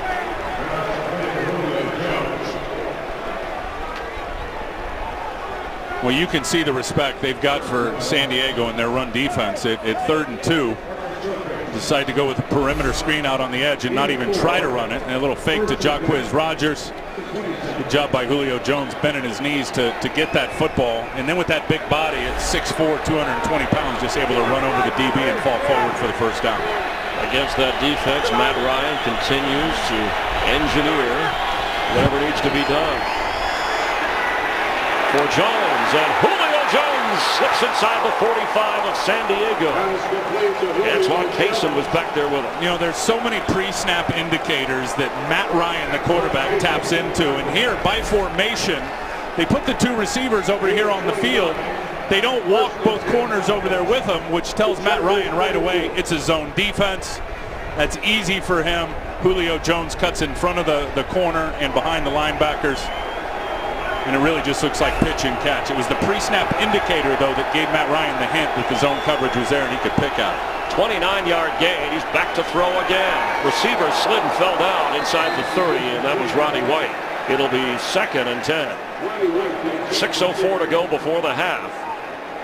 Well, you can see the respect they've got for San Diego in their run defense. At 3rd and 2, decide to go with a perimeter screen out on the edge and not even try to run it. And a little fake to Jacquizz Rodgers. Good job by Julio Jones bending his knees to get that football. And then with that big body at 6'4", 220 pounds, just able to run over the DB and fall forward for the first down. Against that defense, Matt Ryan continues to engineer whatever needs to be done. For Jones, and Julio Jones slips inside the 45 of San Diego. Antoine Cason was back there with him. You know, there's so many pre-snap indicators that Matt Ryan, the quarterback, taps into. And here, by formation, they put the 2 receivers over here on the field. They don't walk both corners over there with them, which tells Matt Ryan right away it's a zone defense. That's easy for him. Julio Jones cuts in front of the corner and behind the linebackers. And it really just looks like pitch and catch. It was the pre-snap indicator, though, that gave Matt Ryan the hint that the zone coverage was there and he could pick out. 29-yard gain. He's back to throw again. Receiver slid and fell down inside the 30, and that was Ronnie White. It'll be 2nd and 10. 6:04 to go before the half.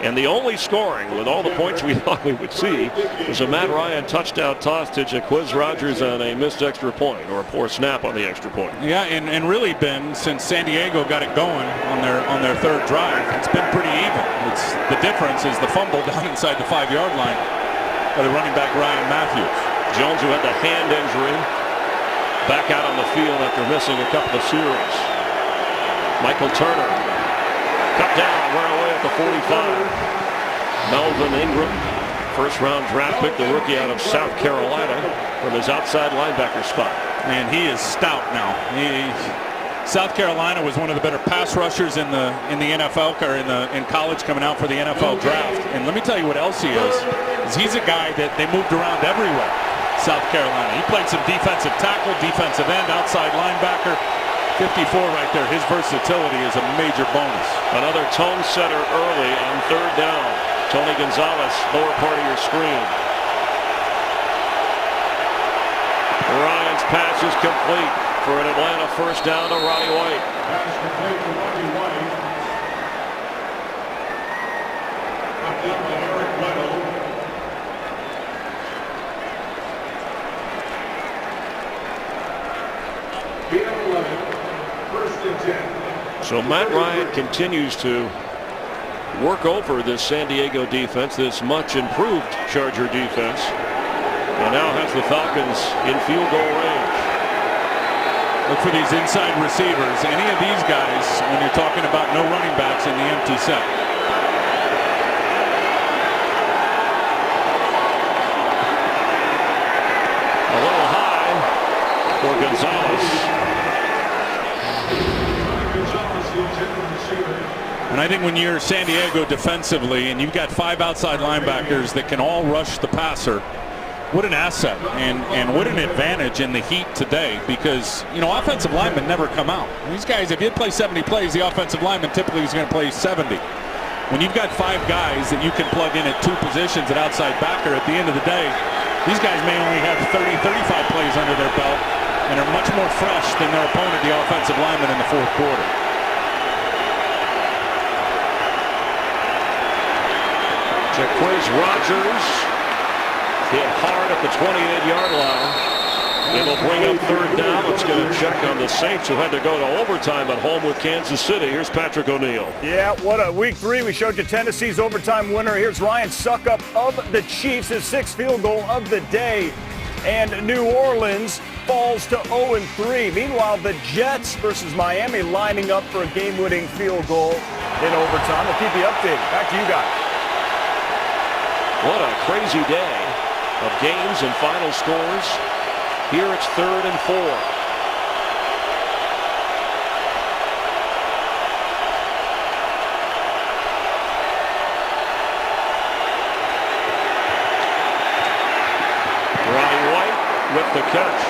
And the only scoring, with all the points we thought we would see, was a Matt Ryan touchdown toss to Jacquizz Rodgers on a missed extra point, or a poor snap on the extra point. Yeah, and really, Ben, since San Diego got it going on their 3rd drive, it's been pretty even. The difference is the fumble down inside the 5-yard line by the running back Ryan Matthews. Jones, who had the hand injury, back out on the field after missing a couple of series. Michael Turner cut down, run away at the 45. Melvin Ingram, first-round draft pick, the rookie out of South Carolina, from his outside linebacker spot. And he is stout now. South Carolina was one of the better pass rushers in the NFL, or in college, coming out for the NFL draft. And let me tell you what else he is he's a guy that they moved around everywhere. South Carolina. He played some defensive tackle, defensive end, outside linebacker. 54 right there. His versatility is a major bonus. Another tone setter early on 3rd down. Tony Gonzalez, lower part of your screen. Ryan's pass is complete for an Atlanta first down to Ronnie White. Pass complete to Ronnie White. Knocked by Eric Weddle. So Matt Ryan continues to work over this San Diego defense, this much improved Charger defense, and now has the Falcons in field goal range. Look for these inside receivers. Any of these guys, when you're talking about no running backs in the empty set. A little high for Gonzalez. And I think when you're San Diego defensively and you've got 5 outside linebackers that can all rush the passer, what an asset and what an advantage in the heat today, because, you know, offensive linemen never come out. These guys, if you play 70 plays, the offensive lineman typically is going to play 70. When you've got 5 guys that you can plug in at 2 positions at outside backer, at the end of the day, these guys may only have 30, 35 plays under their belt and are much more fresh than their opponent, the offensive lineman, in the 4th quarter. Jacquizz Rodgers hit hard at the 28-yard line. It'll bring up 3rd down. It's going to check on the Saints, who had to go to overtime at home with Kansas City. Here's Patrick O'Neill. Yeah, what a week 3. We showed you Tennessee's overtime winner. Here's Ryan Suckup of the Chiefs, his 6th field goal of the day. And New Orleans falls to 0-3. Meanwhile, the Jets versus Miami lining up for a game-winning field goal in overtime. We'll keep you updated. Back to you guys. What a crazy day of games and final scores. Here it's 3rd and 4. Ronnie White with the catch.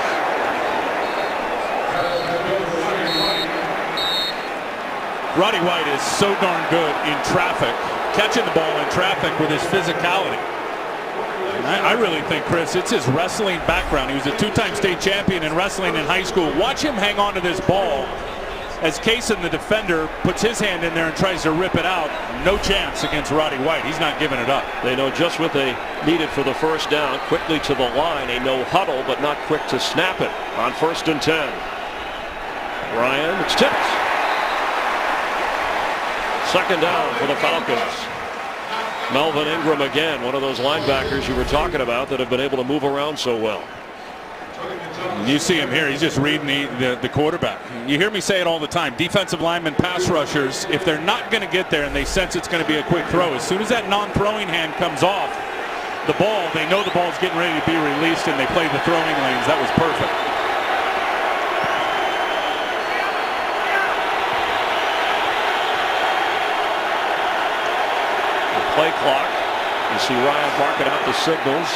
Roddy White is so darn good in traffic, catching the ball in traffic with his physicality. I really think, Chris, it's his wrestling background. He was a 2-time state champion in wrestling in high school. Watch him hang on to this ball as Kaysen, the defender, puts his hand in there and tries to rip it out. No chance against Roddy White. He's not giving it up. They know just what they needed for the first down. Quickly to the line, a no huddle, but not quick to snap it on 1st and 10. Ryan, it's tipped. 2nd down for the Falcons. Melvin Ingram again, one of those linebackers you were talking about that have been able to move around so well. You see him here, he's just reading the quarterback. You hear me say it all the time. Defensive linemen, pass rushers, if they're not going to get there and they sense it's going to be a quick throw, as soon as that non-throwing hand comes off the ball, they know the ball's getting ready to be released and they play the throwing lanes. That was perfect. Play clock. You see Ryan barking out the signals.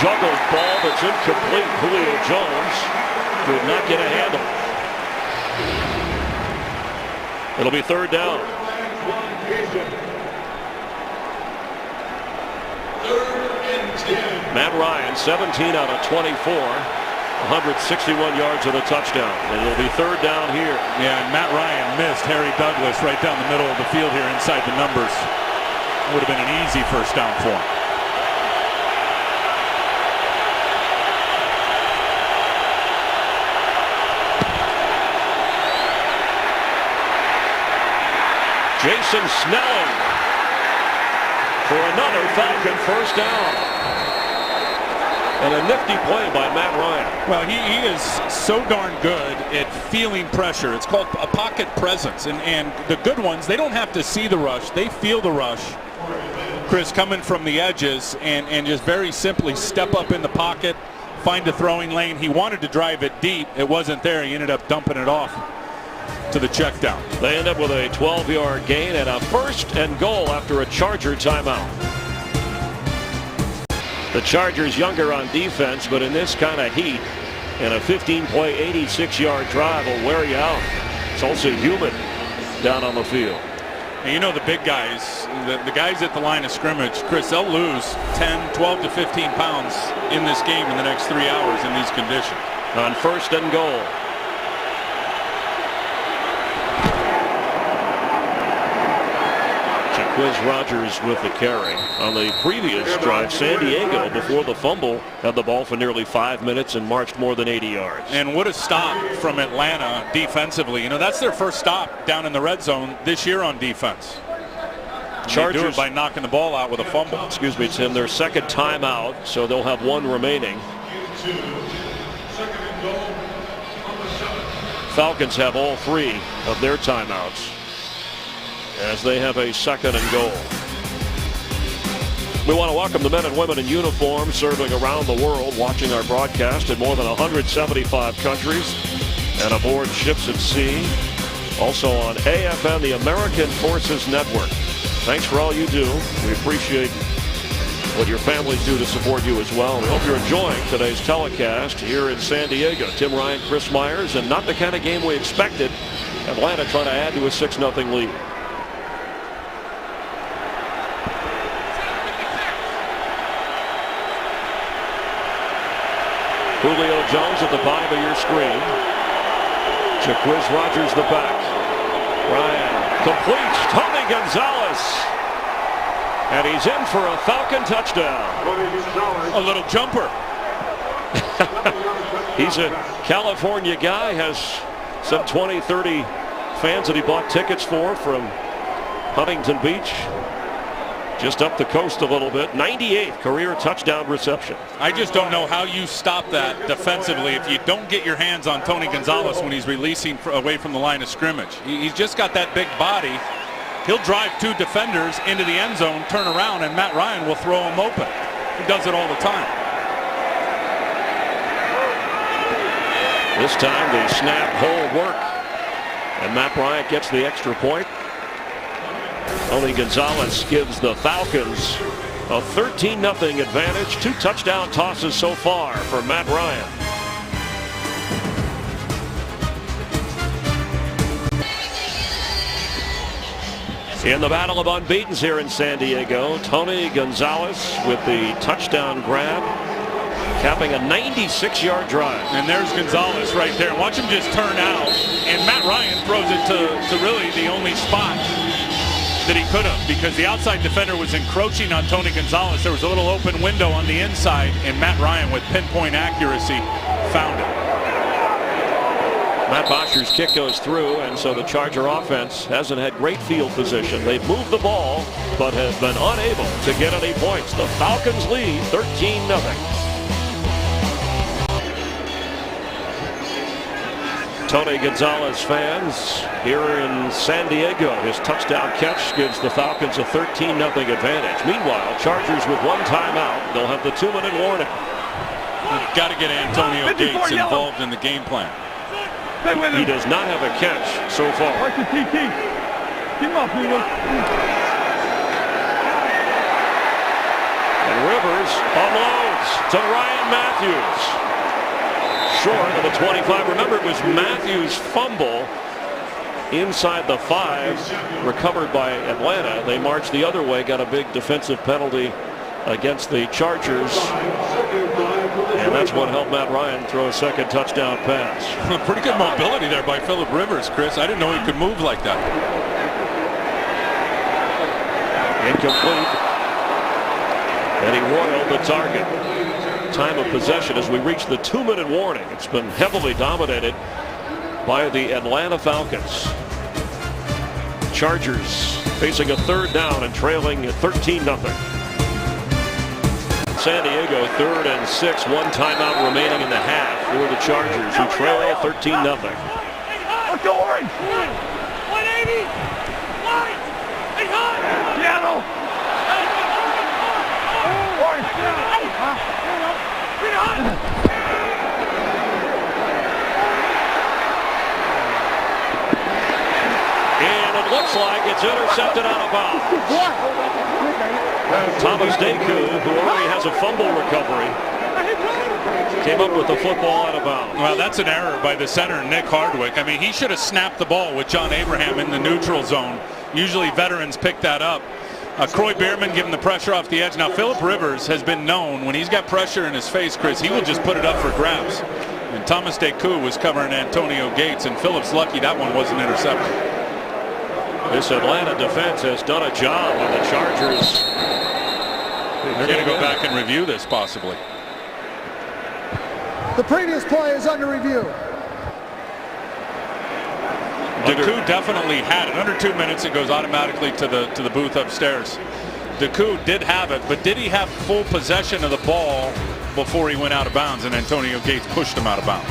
Juggled ball that's incomplete. Julio Jones could not get a handle. It'll be 3rd down. Matt Ryan, 17 out of 24. 161 yards and a touchdown. And it'll be 3rd down here. Yeah, and Matt Ryan missed Harry Douglas right down the middle of the field here inside the numbers. Would have been an easy 1st down for him. Jason Snelling for another Falcon 1st down. And a nifty play by Matt Ryan. Well, he is so darn good at feeling pressure. It's called a pocket presence. And the good ones, they don't have to see the rush. They feel the rush. Chris, coming from the edges and just very simply step up in the pocket, find a throwing lane. He wanted to drive it deep. It wasn't there. He ended up dumping it off to the check down. They end up with a 12-yard gain and a 1st and goal after a Charger timeout. The Chargers younger on defense, but in this kind of heat, and a 15-play, 86-yard drive will wear you out. It's also humid down on the field. And you know the big guys, the guys at the line of scrimmage, Chris, they'll lose 10, 12 to 15 pounds in this game in the next 3 hours in these conditions. On 1st and goal. Jaquiz Rogers with the carry. On the previous drive, San Diego, before the fumble, had the ball for nearly 5 minutes and marched more than 80 yards. And what a stop from Atlanta defensively. You know, that's their first stop down in the red zone this year on defense. Chargers do it by knocking the ball out with a fumble. Excuse me, Tim. Their 2nd timeout, so they'll have 1 remaining. Falcons have all 3 of their timeouts as they have a 2nd and goal. We want to welcome the men and women in uniform serving around the world, watching our broadcast in more than 175 countries and aboard ships at sea. Also on AFN, the American Forces Network. Thanks for all you do. We appreciate what your families do to support you as well. We hope you're enjoying today's telecast here in San Diego. Tim Ryan, Chris Myers, and not the kind of game we expected. Atlanta trying to add to a 6-0 lead. Julio Jones at the bottom of your screen. Jaquiz Rogers the back. Ryan completes. Tony Gonzalez. And he's in for a Falcon touchdown. A little jumper. He's a California guy, has some 20, 30 fans that he bought tickets for from Huntington Beach. just up the coast a little bit. 98th career touchdown reception. I just don't know how you stop that defensively if you don't get your hands on Tony Gonzalez when he's releasing away from the line of scrimmage. He's just got that big body. He'll drive 2 defenders into the end zone, turn around, and Matt Ryan will throw him open. He does it all the time. This time the snap hold work, and Matt Bryant gets the extra point. Tony Gonzalez gives the Falcons a 13-0 advantage. 2 touchdown tosses so far for Matt Ryan. In the battle of unbeatens here in San Diego, Tony Gonzalez with the touchdown grab, capping a 96-yard drive. And there's Gonzalez right there. Watch him just turn out, and Matt Ryan throws it to really the only spot that he could have, because the outside defender was encroaching on Tony Gonzalez. There was a little open window on the inside, and Matt Ryan with pinpoint accuracy found it. Matt Bosher's kick goes through, and so the Charger offense hasn't had great field position. They've moved the ball, but have been unable to get any points. The Falcons lead 13-0. Tony Gonzalez fans here in San Diego. His touchdown catch gives the Falcons a 13-0 advantage. Meanwhile, Chargers with 1 timeout. They'll have the 2-minute warning. You've got to get Antonio Gates involved in the game plan. He does not have a catch so far. Watch the TT. Keep him up, Lula. And Rivers unloads to Ryan Matthews. Short of the 25. Remember, it was Matthews' fumble inside the 5, recovered by Atlanta. They marched the other way, got a big defensive penalty against the Chargers, and that's what helped Matt Ryan throw a second touchdown pass. Pretty good mobility there by Phillip Rivers, Chris. I didn't know he could move like that. Incomplete, and he roiled the target. Time of possession as we reach the 2-minute warning. It's been heavily dominated by the Atlanta Falcons. Chargers facing a 3rd down and trailing 13-0. San Diego 3rd and 6, 1 timeout remaining in the half for the Chargers, who trail 13-0. Let's go, Orange. 180. Line. Hey, hot. Seattle. Orange. Green hot. And it looks like it's intercepted out of bounds. Thomas Deku, who already has a fumble recovery, came up with the football out of bounds. Well, that's an error by the center, Nick Hardwick. I mean, he should have snapped the ball with John Abraham in the neutral zone. Usually veterans pick that up. Croy Bierman giving the pressure off the edge. Now, Phillip Rivers has been known when he's got pressure in his face, Chris, he will just put it up for grabs. And Thomas Deku was covering Antonio Gates, and Phillip's lucky that one wasn't intercepted. This Atlanta defense has done a job on the Chargers. They're going to go back and review this possibly. The previous play is under review. Deku definitely had it. Under 2 minutes, it goes automatically to the booth upstairs. Deku did have it, but did he have full possession of the ball before he went out of bounds and Antonio Gates pushed him out of bounds?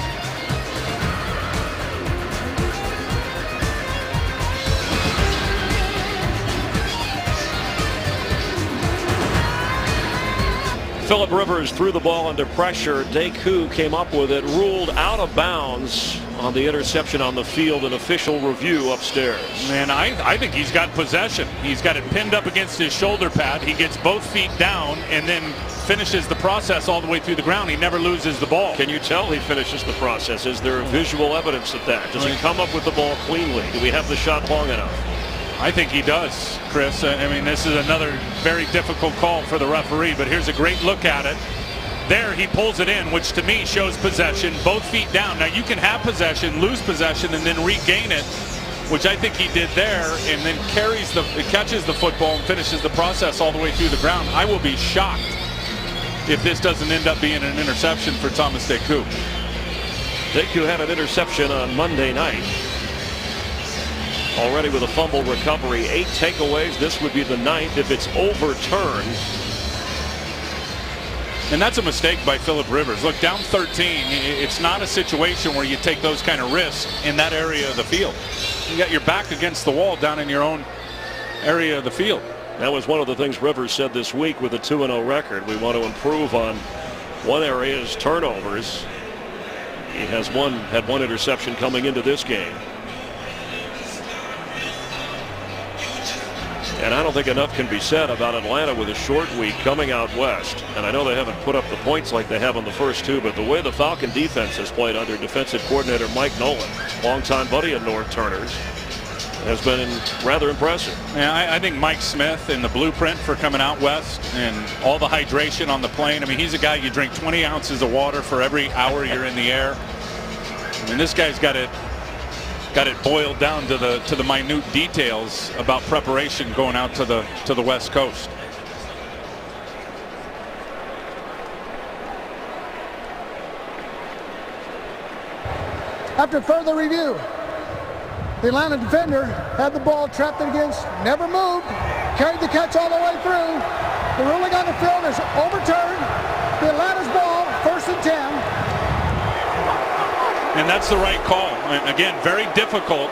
Phillip Rivers threw the ball under pressure. Deku came up with it, ruled out of bounds on the interception on the field. An official review upstairs. Man, I think he's got possession. He's got it pinned up against his shoulder pad. He gets both feet down and then finishes the process all the way through the ground. He never loses the ball. Can you tell he finishes the process? Is there visual evidence of that? Does he come up with the ball cleanly? Do we have the shot long enough? I think he does, Chris. I mean, this is another very difficult call for the referee, but here's a great look at it. There, he pulls it in, which to me shows possession, both feet down. Now, you can have possession, lose possession, and then regain it, which I think he did there, and then catches the football and finishes the process all the way through the ground. I will be shocked if this doesn't end up being an interception for Thomas Deku. Deku had an interception on Monday night. already with a fumble recovery. 8 takeaways. This would be the 9th if it's overturned. And that's a mistake by Phillip Rivers. Look, down 13, it's not a situation where you take those kind of risks in that area of the field. You got your back against the wall down in your own area of the field. That was one of the things Rivers said this week with a 2-0 record. We want to improve on one area, is turnovers. He had one interception coming into this game. And I don't think enough can be said about Atlanta with a short week coming out west. And I know they haven't put up the points like they have on the first 2, but the way the Falcon defense has played under defensive coordinator Mike Nolan, longtime buddy of North Turner's, has been rather impressive. Yeah, I think Mike Smith in the blueprint for coming out west and all the hydration on the plane. I mean, he's a guy you drink 20 ounces of water for every hour you're in the air. I mean, this guy's got it boiled down to the minute details about preparation going out to the West Coast. After further review, the Atlanta defender had the ball trapped against, never moved, carried the catch all the way through. The ruling on the field is overturned. The Atlanta's ball, 1st and 10. And that's the right call. Again, very difficult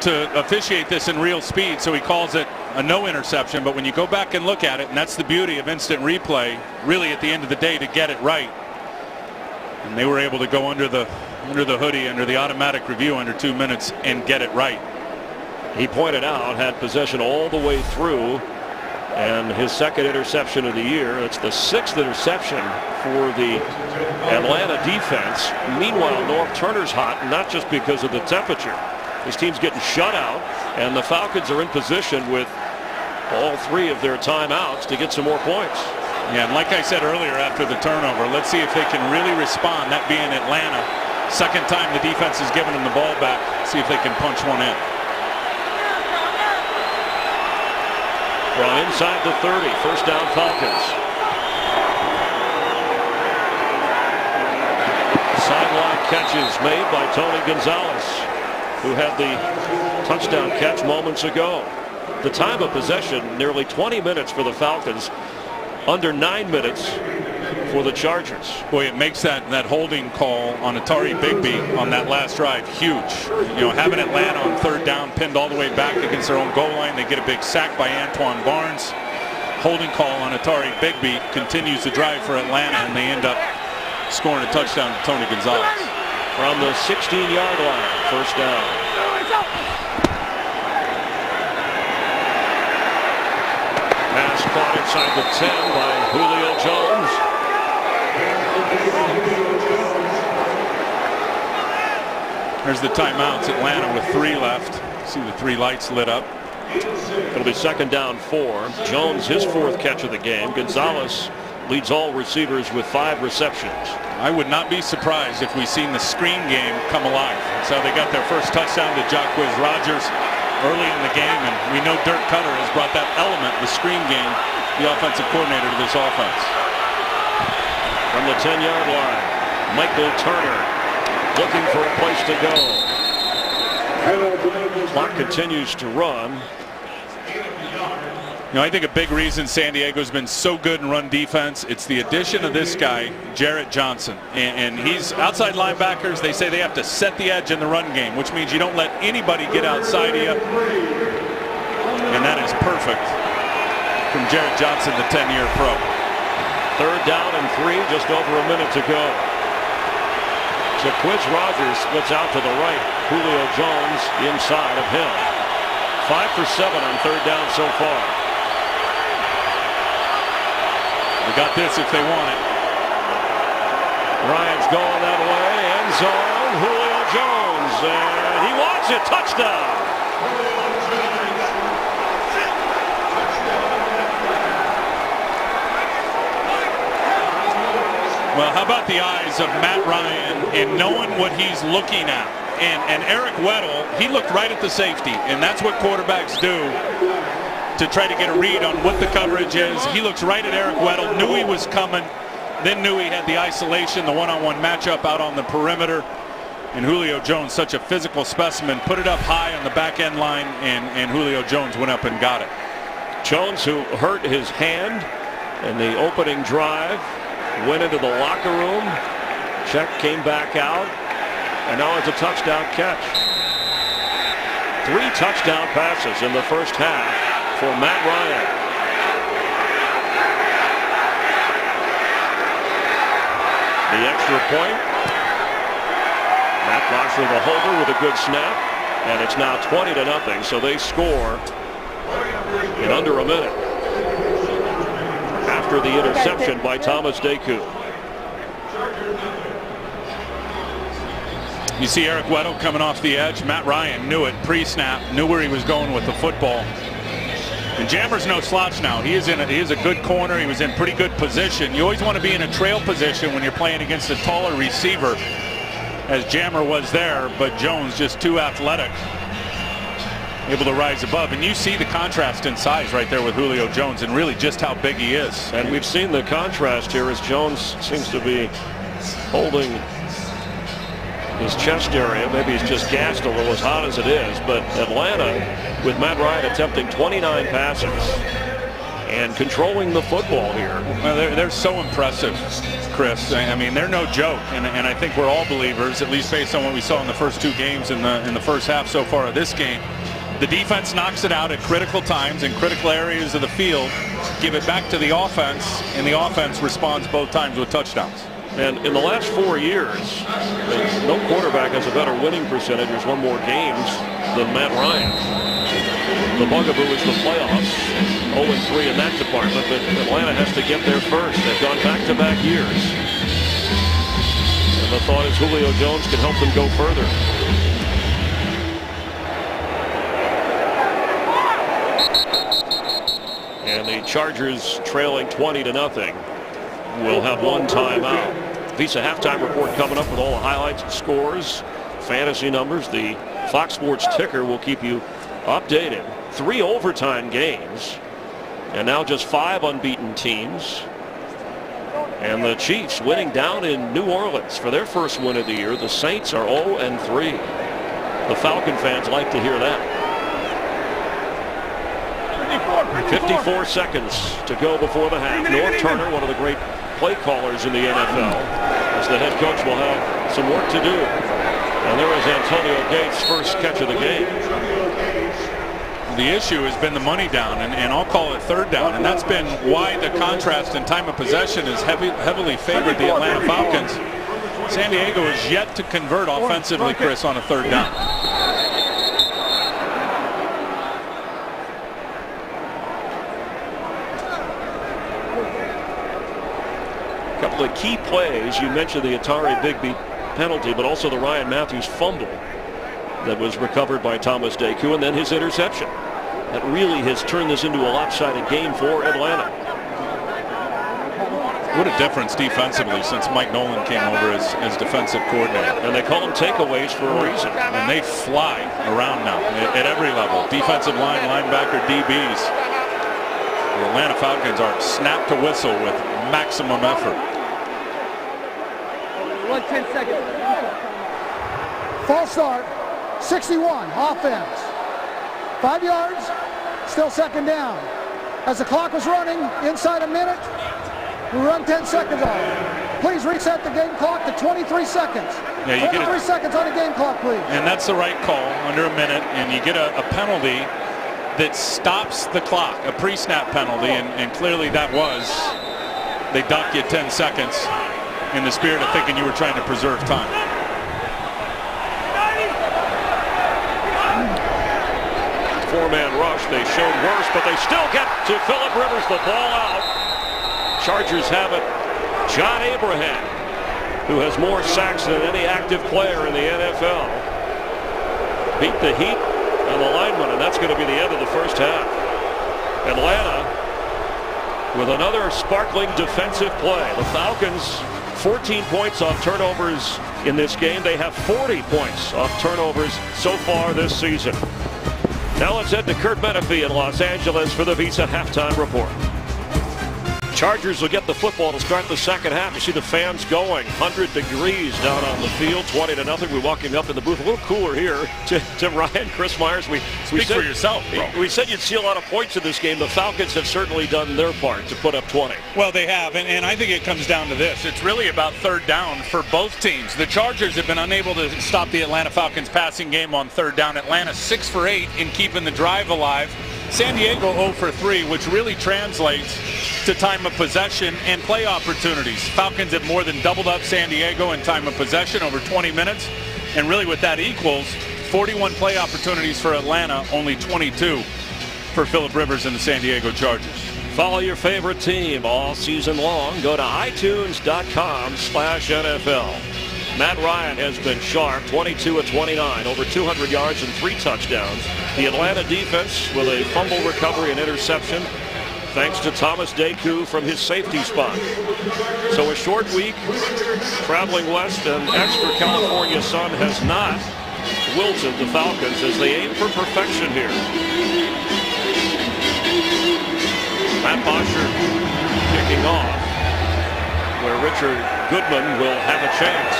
to officiate this in real speed, so he calls it a no interception. But when you go back and look at it, and that's the beauty of instant replay, really at the end of the day, to get it right. And they were able to go under the hoodie, under the automatic review under 2 minutes and get it right. He pointed out, had possession all the way through, and his 2nd interception of the year. It's the 6th interception for the Atlanta defense. Meanwhile, North Turner's hot, not just because of the temperature. His team's getting shut out, and the Falcons are in position with all 3 of their timeouts to get some more points. Yeah, and like I said earlier after the turnover, let's see if they can really respond, that being Atlanta. 2nd time the defense has given them the ball back. See if they can punch one in. From inside the 30, 1st down Falcons. Sideline catches made by Tony Gonzalez, who had the touchdown catch moments ago. The time of possession, nearly 20 minutes for the Falcons, under 9 minutes for the Chargers. Boy, it makes that holding call on Atari Bigby on that last drive huge. You know, having Atlanta on 3rd down, pinned all the way back against their own goal line. They get a big sack by Antoine Barnes. Holding call on Atari Bigby continues the drive for Atlanta, and they end up scoring a touchdown to Tony Gonzalez. From the 16-yard line, 1st down. Pass caught inside the 10 by Julio Jones. There's the timeouts. Atlanta with 3 left. See the 3 lights lit up. It'll be 2nd down 4. Jones, his 4th catch of the game. Gonzalez leads all receivers with 5 receptions. I would not be surprised if we seen the screen game come alive. That's how they got their first touchdown to Jacquizz Rodgers early in the game, and we know Dirk Cutter has brought that element, the screen game, the offensive coordinator, to this offense. From the 10-yard line, Michael Turner looking for a place to go. Clock continues to run. You know, I think a big reason San Diego's been so good in run defense, it's the addition of this guy, Jarrett Johnson. And he's outside linebackers. They say they have to set the edge in the run game, which means you don't let anybody get outside of you. And that is perfect from Jarrett Johnson, the 10-year pro. 3rd down and 3, just over a minute to go. Jacquizz Rodgers splits out to the right. Julio Jones inside of him. 5 for 7 on 3rd down so far. They got this if they want it. Ryan's going that way. End zone. Julio Jones. And he wants it. Touchdown. Well, how about the eyes of Matt Ryan and knowing what he's looking at? And Eric Weddle, he looked right at the safety, and that's what quarterbacks do to try to get a read on what the coverage is. He looks right at Eric Weddle, knew he was coming, then knew he had the isolation, the one-on-one matchup out on the perimeter, And Julio Jones, such a physical specimen, put it up high on the back end line, and Julio Jones went up and got it. Jones, who hurt his hand in the opening drive, went into the locker room. Check came back out, and now it's a touchdown catch. 3 touchdown passes in the first half for Matt Ryan. The extra point. Matt Boxer, the holder, with a good snap, and it's now 20-0. So they score in under a minute after the interception by Thomas Deku. You see Eric Weddle coming off the edge. Matt Ryan knew it pre-snap, knew where he was going with the football. And Jammer's no slouch now. He is a good corner. He was in pretty good position. You always want to be in a trail position when you're playing against a taller receiver, as Jammer was there, but Jones just too athletic, able to rise above. And you see the contrast in size right there with Julio Jones, and really just how big he is. And we've seen the contrast here as Jones seems to be holding his chest area. Maybe he's just gassed a little, as hot as it is. But Atlanta, with Matt Ryan attempting 29 passes and controlling the football here. Well, they're so impressive, Chris. I mean, they're no joke, and I think we're all believers, at least based on what we saw in the first 2 games in the first half so far of this game. The defense knocks it out at critical times in critical areas of the field, give it back to the offense, and the offense responds both times with touchdowns. And in the last 4 years, no quarterback has a better winning percentage, has won more games than Matt Ryan. The bugaboo is the playoffs, 0-3 in that department, but Atlanta has to get there first. They've gone back-to-back years. And the thought is Julio Jones can help them go further. And the Chargers, trailing 20-0, will have one timeout. Visa halftime report coming up with all the highlights and scores, fantasy numbers. The Fox Sports ticker will keep you updated. 3 overtime games, and now just 5 unbeaten teams. And the Chiefs winning down in New Orleans for their first win of the year. The Saints are 0-3. The Falcon fans like to hear that. 54 seconds to go before the half. Norv Turner, one of the great play callers in the NFL, as the head coach will have some work to do. And there is Antonio Gates' first catch of the game. The issue has been the money down, and I'll call it third down, and that's been why the contrast in time of possession has heavily favored the Atlanta Falcons. San Diego is yet to convert offensively, Chris, on a third down. A couple of key plays. You mentioned the Atari Bigby penalty, but also the Ryan Matthews fumble that was recovered by Thomas Deku, and then his interception. That really has turned this into a lopsided game for Atlanta. What a difference defensively since Mike Nolan came over as defensive coordinator. And they call them takeaways for a reason. And they fly around now at every level. Defensive line, linebacker, DBs. The Atlanta Falcons are snap to whistle with maximum effort. 10 seconds. False start, 61, offense. 5 yards, still second down. As the clock was running, inside a minute, we run 10 seconds on it. Please reset the game clock to 23 seconds. Yeah, you 23 seconds on the game clock, please. And that's the right call, under a minute, and you get a penalty that stops the clock, a pre-snap penalty, and clearly that was. They dock you 10 seconds in the spirit of thinking you were trying to preserve time. Four-man rush. They showed worse, but they still get to Phillip Rivers. The ball out. Chargers have it. John Abraham, who has more sacks than any active player in the NFL, beat the Heat and the lineman, and that's going to be the end of the first half. Atlanta with another sparkling defensive play. The Falcons 14 points off turnovers in this game. They have 40 points off turnovers so far this season. Now let's head to Kurt Menefee in Los Angeles for the Visa halftime report. Chargers will get the football to start the second half. You see the fans going. 100 degrees down on the field, 20-0. We're walking up in the booth. A little cooler here. Tim Ryan, Chris Myers. We Speak said, for yourself, bro. We said you'd see a lot of points in this game. The Falcons have certainly done their part to put up 20. Well, they have, and I think it comes down to this. It's really about third down for both teams. The Chargers have been unable to stop the Atlanta Falcons passing game on third down. Atlanta 6 for 8 in keeping the drive alive. San Diego 0 for 3, which really translates to time of possession and play opportunities. Falcons have more than doubled up San Diego in time of possession, over 20 minutes. And really what that equals, 41 play opportunities for Atlanta, only 22 for Phillip Rivers and the San Diego Chargers. Follow your favorite team all season long. Go to itunes.com/NFL. Matt Ryan has been sharp, 22 of 29, over 200 yards and 3 touchdowns. The Atlanta defense with a fumble recovery and interception, thanks to Thomas Deku from his safety spot. So a short week, traveling west, and extra California sun has not wilted the Falcons as they aim for perfection here. Matt Bosher kicking off, where Richard Goodman will have a chance.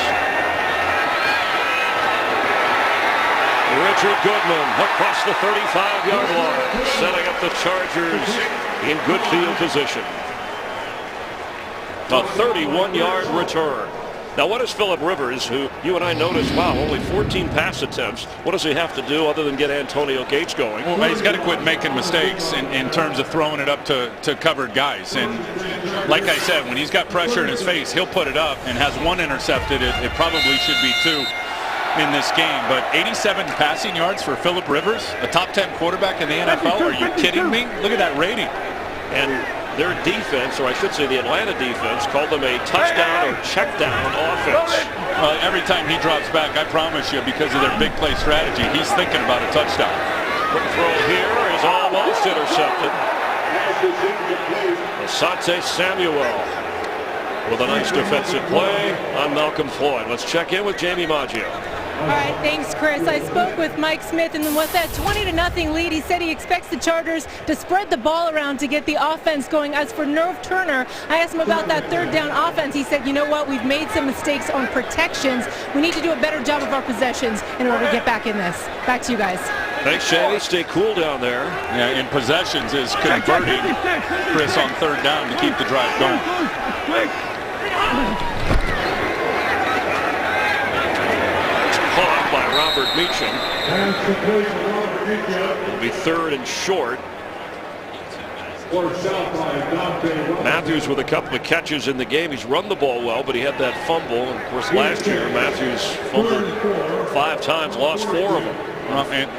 Richard Goodman across the 35-yard line, setting up the Chargers in good field position. A 31-yard return. Now, what does Phillip Rivers, who you and I noticed, wow, only 14 pass attempts, what does he have to do other than get Antonio Gates going? Well, he's got to quit making mistakes in terms of throwing it up to covered guys. And like I said, when he's got pressure in his face, he'll put it up, and has 1 intercepted. It probably should be 2 in this game. But 87 passing yards for Phillip Rivers, a top 10 quarterback in the NFL. Are you kidding me? Look at that rating. And their defense, or I should say the Atlanta defense, called them a touchdown or check down offense. Every time he drops back, I promise you, because of their big play strategy, he's thinking about a touchdown. Quick throw here is almost intercepted. Asante Samuel with a nice defensive play on Malcolm Floyd. Let's check in with Jamie Maggio. All right, thanks, Chris. I spoke with Mike Smith, and with that 20-0 lead, he said he expects the Chargers to spread the ball around to get the offense going. As for Nerve Turner, I asked him about that third down offense. He said, you know what, we've made some mistakes on protections. We need to do a better job of our possessions in order to get back in this. Back to you guys. Thanks, Jamie. Stay cool down there. Yeah, in possessions is converting Chris on third down to keep the drive going. Caught by Robert Meacham. It'll be 3rd and short. Matthews with a couple of catches in the game. He's run the ball well, but he had that fumble. And of course, last year Matthews fumbled 5 times, lost 4 of them.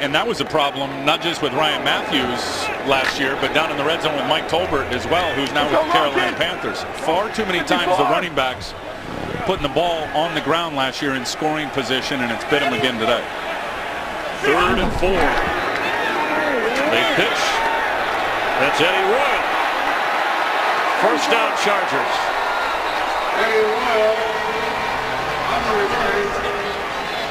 And that was a problem, not just with Ryan Matthews last year, but down in the red zone with Mike Tolbert as well, who's now with the Carolina Panthers. Far too many times the running backs putting the ball on the ground last year in scoring position, and it's bit him again today. 3rd and 4. They pitch. That's Eddie Royal. First down, Chargers.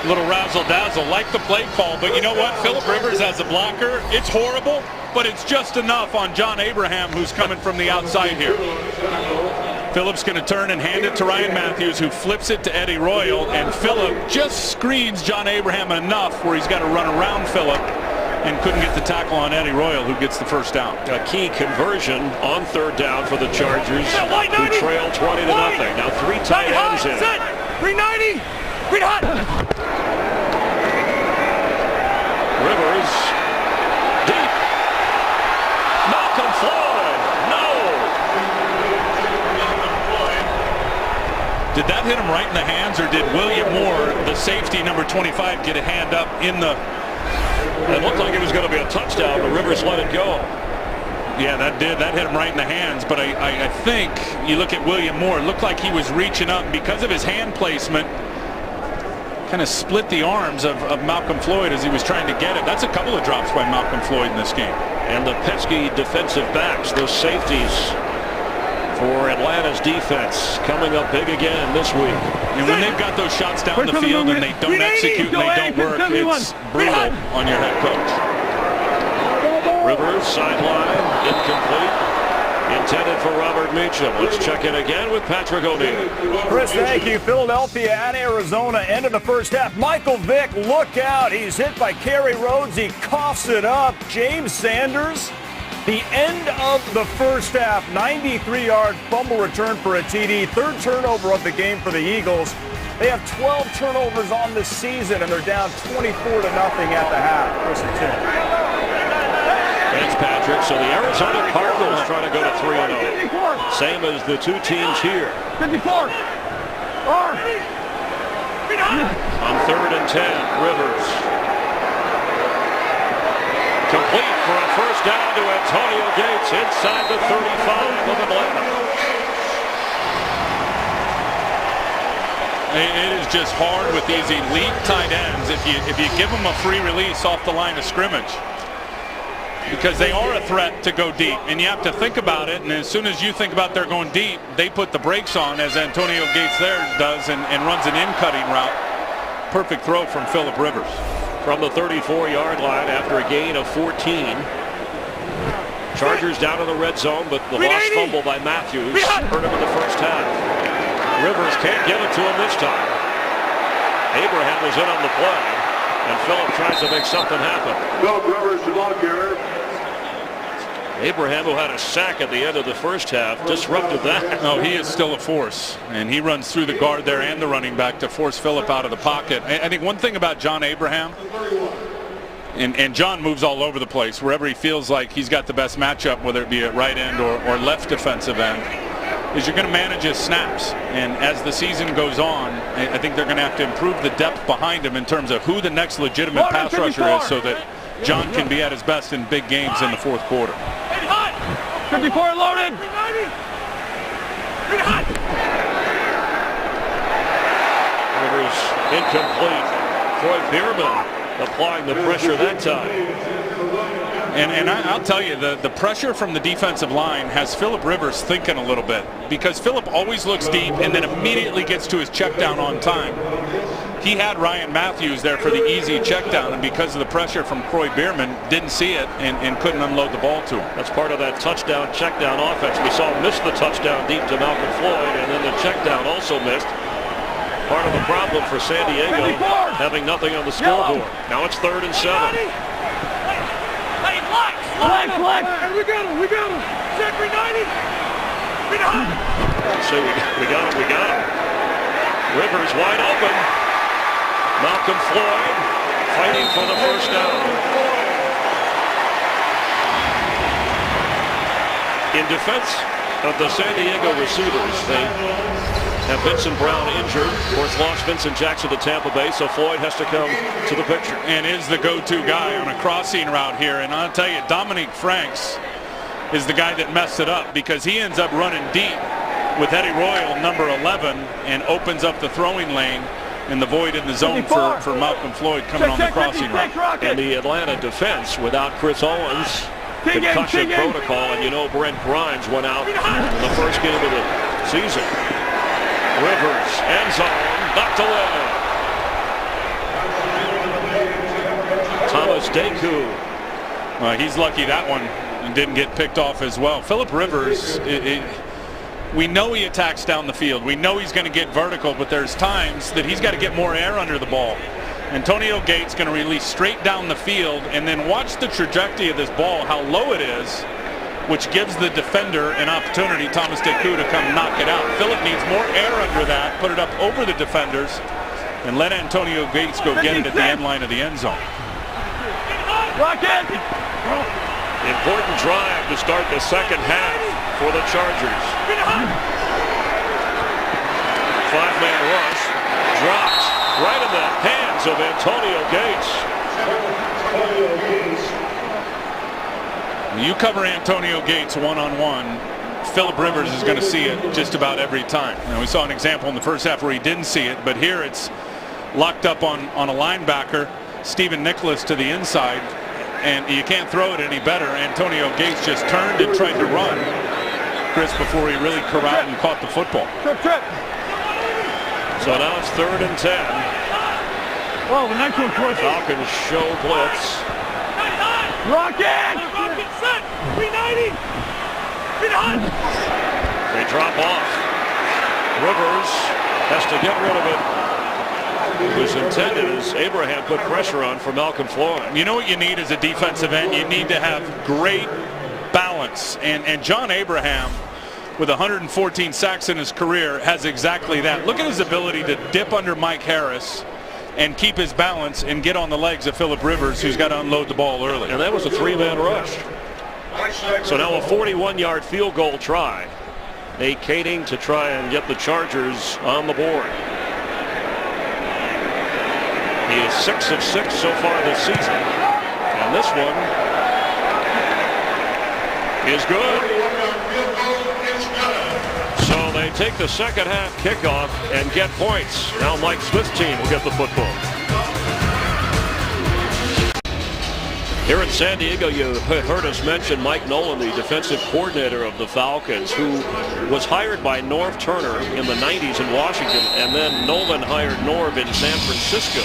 Little razzle-dazzle, like the play call, but you know what? Phillip Rivers as a blocker, it's horrible, but it's just enough on John Abraham, who's coming from the outside here. Phillip's going to turn and hand it to Ryan Matthews, who flips it to Eddie Royal, and Phillip just screens John Abraham enough where he's got to run around Phillip and couldn't get the tackle on Eddie Royal, who gets the first down. A key conversion on third down for the Chargers, who trail 20-0. Now 3 tight ends in. 390! Green hot! Rivers deep. Malcolm Floyd. No. Did that hit him right in the hands, or did William Moore, the safety, number 25, get a hand up in the... It looked like it was going to be a touchdown, but Rivers let it go. Yeah, that did. That hit him right in the hands. But I think you look at William Moore, it looked like he was reaching up, because of his hand placement, kind of split the arms of Malcolm Floyd as he was trying to get it. That's a couple of drops by Malcolm Floyd in this game. And the pesky defensive backs, those safeties for Atlanta's defense, coming up big again this week. And when they've got those shots down the field and they don't execute and they don't work, it's brutal on your head coach. Rivers, sideline, incomplete. Intended for Robert Meacham. Let's check in again with Patrick O'Neill. Chris, thank you. Philadelphia at Arizona, end of the first half. Michael Vick, look out. He's hit by Kerry Rhodes. He coughs it up. James Sanders, the end of the first half, 93-yard fumble return for a TD. Third turnover of the game for the Eagles. They have 12 turnovers on the season, and they're down 24-0 at the half. Chris and Tim. Thanks, Patrick. So the Arizona Cardinals trying to go to 3-0. Same as the two teams here. 54. On 3rd and 10, Rivers. Complete for a first down to Antonio Gates inside the 35 of Atlanta. It is just hard with these elite tight ends if you give them a free release off the line of scrimmage, because they are a threat to go deep, and you have to think about it. And as soon as you think about they're going deep, they put the brakes on, as Antonio Gates there does, and runs an in-cutting route. Perfect throw from Phillip Rivers. From the 34-yard line after a gain of 14. Chargers down in the red zone, but the lost fumble by Matthews hurt him in the first half. Rivers can't give it to him this time. Abraham is in on the play, and Phillip tries to make something happen. Phillip Rivers, the ball carrier. Abraham, who had a sack at the end of the first half, disrupted that. No, he is still a force, and he runs through the guard there and the running back to force Phillip out of the pocket. I think one thing about John Abraham, and John moves all over the place wherever he feels like he's got the best matchup, whether it be at right end or left defensive end, is you're going to manage his snaps. And as the season goes on, I think they're going to have to improve the depth behind him in terms of who the next legitimate pass rusher is, so that John can be at his best in big games in the fourth quarter. 54 loaded. Rivers incomplete. Troy Bierman applying the pressure that time. And I'll tell you, the pressure from the defensive line has Phillip Rivers thinking a little bit, because Phillip always looks deep and then immediately gets to his check down on time. He had Ryan Matthews there for the easy check down, and because of the pressure from Troy Bierman, didn't see it and couldn't unload the ball to him. That's part of that touchdown check down offense. We saw him miss the touchdown deep to Malcolm Floyd, and then the check down also missed. Part of the problem for San Diego, having nothing on the scoreboard. Now it's 3rd and 7. Flex. Hey, we got him. Check 390. So we got him. Rivers wide open. Malcolm Floyd fighting for the first down. In defense of the San Diego receivers, they have Vincent Brown injured. Of course, lost Vincent Jackson to Tampa Bay, so Floyd has to come to the picture. And is the go-to guy on a crossing route here. And I'll tell you, Dominique Franks is the guy that messed it up, because he ends up running deep with Eddie Royal, number 11, and opens up the throwing lane in the void in the zone for Malcolm Floyd coming on the crossing route. And the Atlanta defense without Chris Owens, concussion protocol, and you know Brent Grimes went out in the first game of the season. Rivers, end zone, knocked away. Thomas Deku. He's lucky that one didn't get picked off as well. Phillip Rivers, we know he attacks down the field. We know he's going to get vertical, but there's times that he's got to get more air under the ball. Antonio Gates going to release straight down the field, and then watch the trajectory of this ball, how low it is, which gives the defender an opportunity, Thomas Deku, to come knock it out. Phillip needs more air under that, put it up over the defenders, and let Antonio Gates go get it at the end line of the end zone. Important drive to start the second half for the Chargers. 5-man rush, dropped right in the hands of Antonio Gates. You cover Antonio Gates one-on-one, Phillip Rivers is going to see it just about every time. Now, we saw an example in the first half where he didn't see it, but here it's locked up on a linebacker, Stephen Nicholas to the inside, and you can't throw it any better. Antonio Gates just turned and tried to run, Chris, before he really corralled and caught the football. So now it's 3rd and 10. Oh, the next one, Chris. Falcons show blitz. Rocket! Set! 390! They drop off. Rivers has to get rid of it. It was intended as Abraham put pressure on for Malcolm Floyd. You know what you need as a defensive end? You need to have great balance. And John Abraham, with 114 sacks in his career, has exactly that. Look at his ability to dip under Mike Harris and keep his balance and get on the legs of Phillip Rivers, who's got to unload the ball early. And that was a 3-man rush. So now a 41-yard field goal try. Nate Kading to try and get the Chargers on the board. He is 6 of 6 so far this season. And this one is good. So they take the second half kickoff and get points. Now Mike Smith's team will get the football. Here in San Diego, you heard us mention Mike Nolan, the defensive coordinator of the Falcons, who was hired by Norv Turner in the 90s in Washington, and then Nolan hired Norv in San Francisco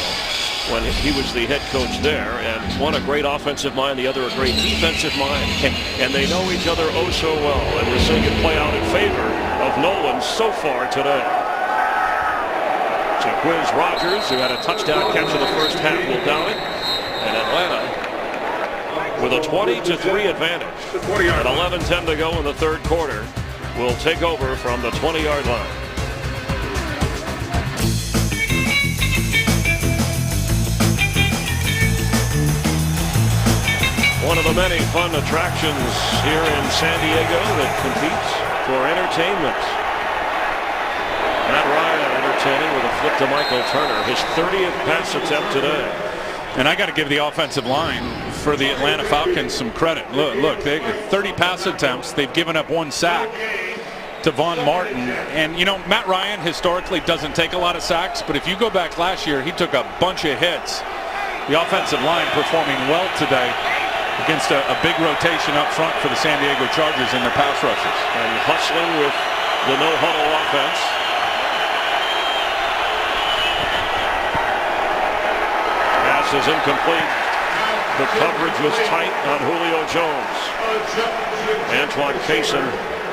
when he was the head coach there, and one a great offensive mind, the other a great defensive mind, and they know each other oh so well, and we're seeing it play out in favor of Nolan so far today. Jaquiz Rogers, who had a touchdown catch in the first half, will down it, and Atlanta with a 20-3 advantage at 11:10 to go in the third quarter will take over from the 20-yard line. One of the many fun attractions here in San Diego that competes for entertainment. Matt Ryan entertaining with a flip to Michael Turner, his 30th pass attempt today. And I got to give the offensive line for the Atlanta Falcons some credit. Look, they 30 pass attempts. They've given up 1 sack to Von Martin. And, you know, Matt Ryan historically doesn't take a lot of sacks, but if you go back last year, he took a bunch of hits. The offensive line performing well today against a big rotation up front for the San Diego Chargers in their pass rushes. And hustling with the no-huddle offense. Pass is incomplete. The coverage was tight on Julio Jones. Antoine Cason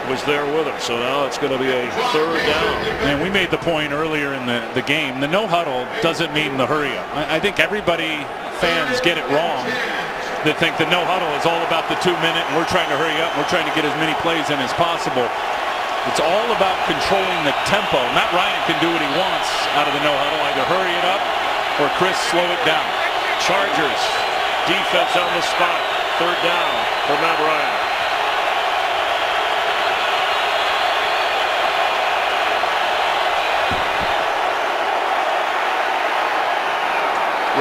was there with him, so now it's going to be a third down. And we made the point earlier in the game, the no-huddle doesn't mean the hurry-up. I think fans get it wrong. That think the no-huddle is all about the 2-minute and we're trying to hurry up and we're trying to get as many plays in as possible. It's all about controlling the tempo. Matt Ryan can do what he wants out of the no-huddle, either hurry it up or Chris slow it down. Chargers defense on the spot. Third down for Matt Ryan.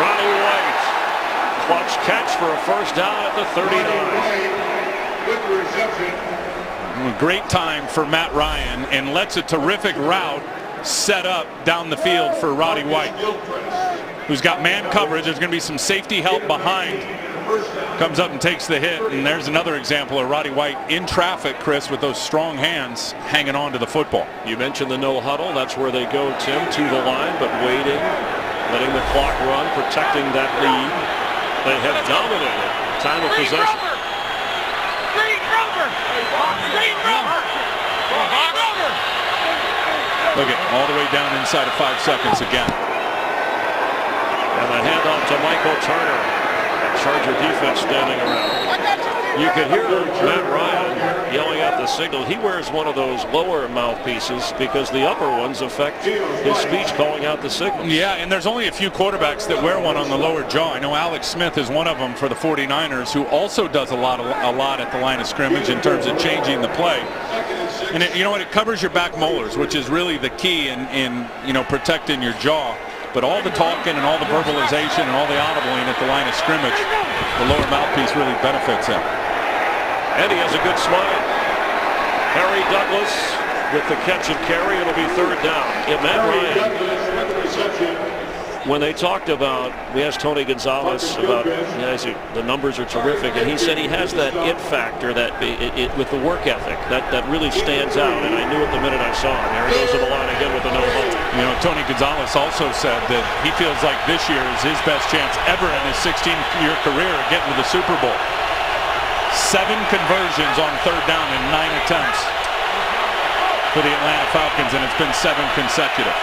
Ronnie White, clutch catch for a first down at the 39. Great time for Matt Ryan and lets a terrific route set up down the field for Roddy White, who's got man coverage. There's going to be some safety help behind. Comes up and takes the hit, and there's another example of Roddy White in traffic, Chris, with those strong hands hanging on to the football. You mentioned the no huddle. That's where they go, Tim, to the line, but waiting, letting the clock run, protecting that lead. They have dominated time of possession. Look at all the way down inside of 5 seconds again. And the handoff to Michael Turner. Charger defense standing around. You could hear Matt Ryan yelling out the signal. He wears one of those lower mouthpieces because the upper ones affect his speech calling out the signal. Yeah, and there's only a few quarterbacks that wear one on the lower jaw. I know Alex Smith is one of them for the 49ers, who also does a lot at the line of scrimmage in terms of changing the play. And you know what? It covers your back molars, which is really the key in protecting your jaw. But all the talking and all the verbalization and all the audibling at the line of scrimmage, the lower mouthpiece really benefits him. And he has a good smile. Harry Douglas with the catch and carry. It'll be third down. Matt Ryan, when they talked about, we asked Tony Gonzalez about, the numbers are terrific, and he said he has that it factor, that with the work ethic, that really stands out, and I knew it the minute I saw him. There he goes to the line again with the no-huddle. You know, Tony Gonzalez also said that he feels like this year is his best chance ever in his 16-year career of getting to the Super Bowl. 7 conversions on third down in 9 attempts for the Atlanta Falcons, and it's been 7 consecutive.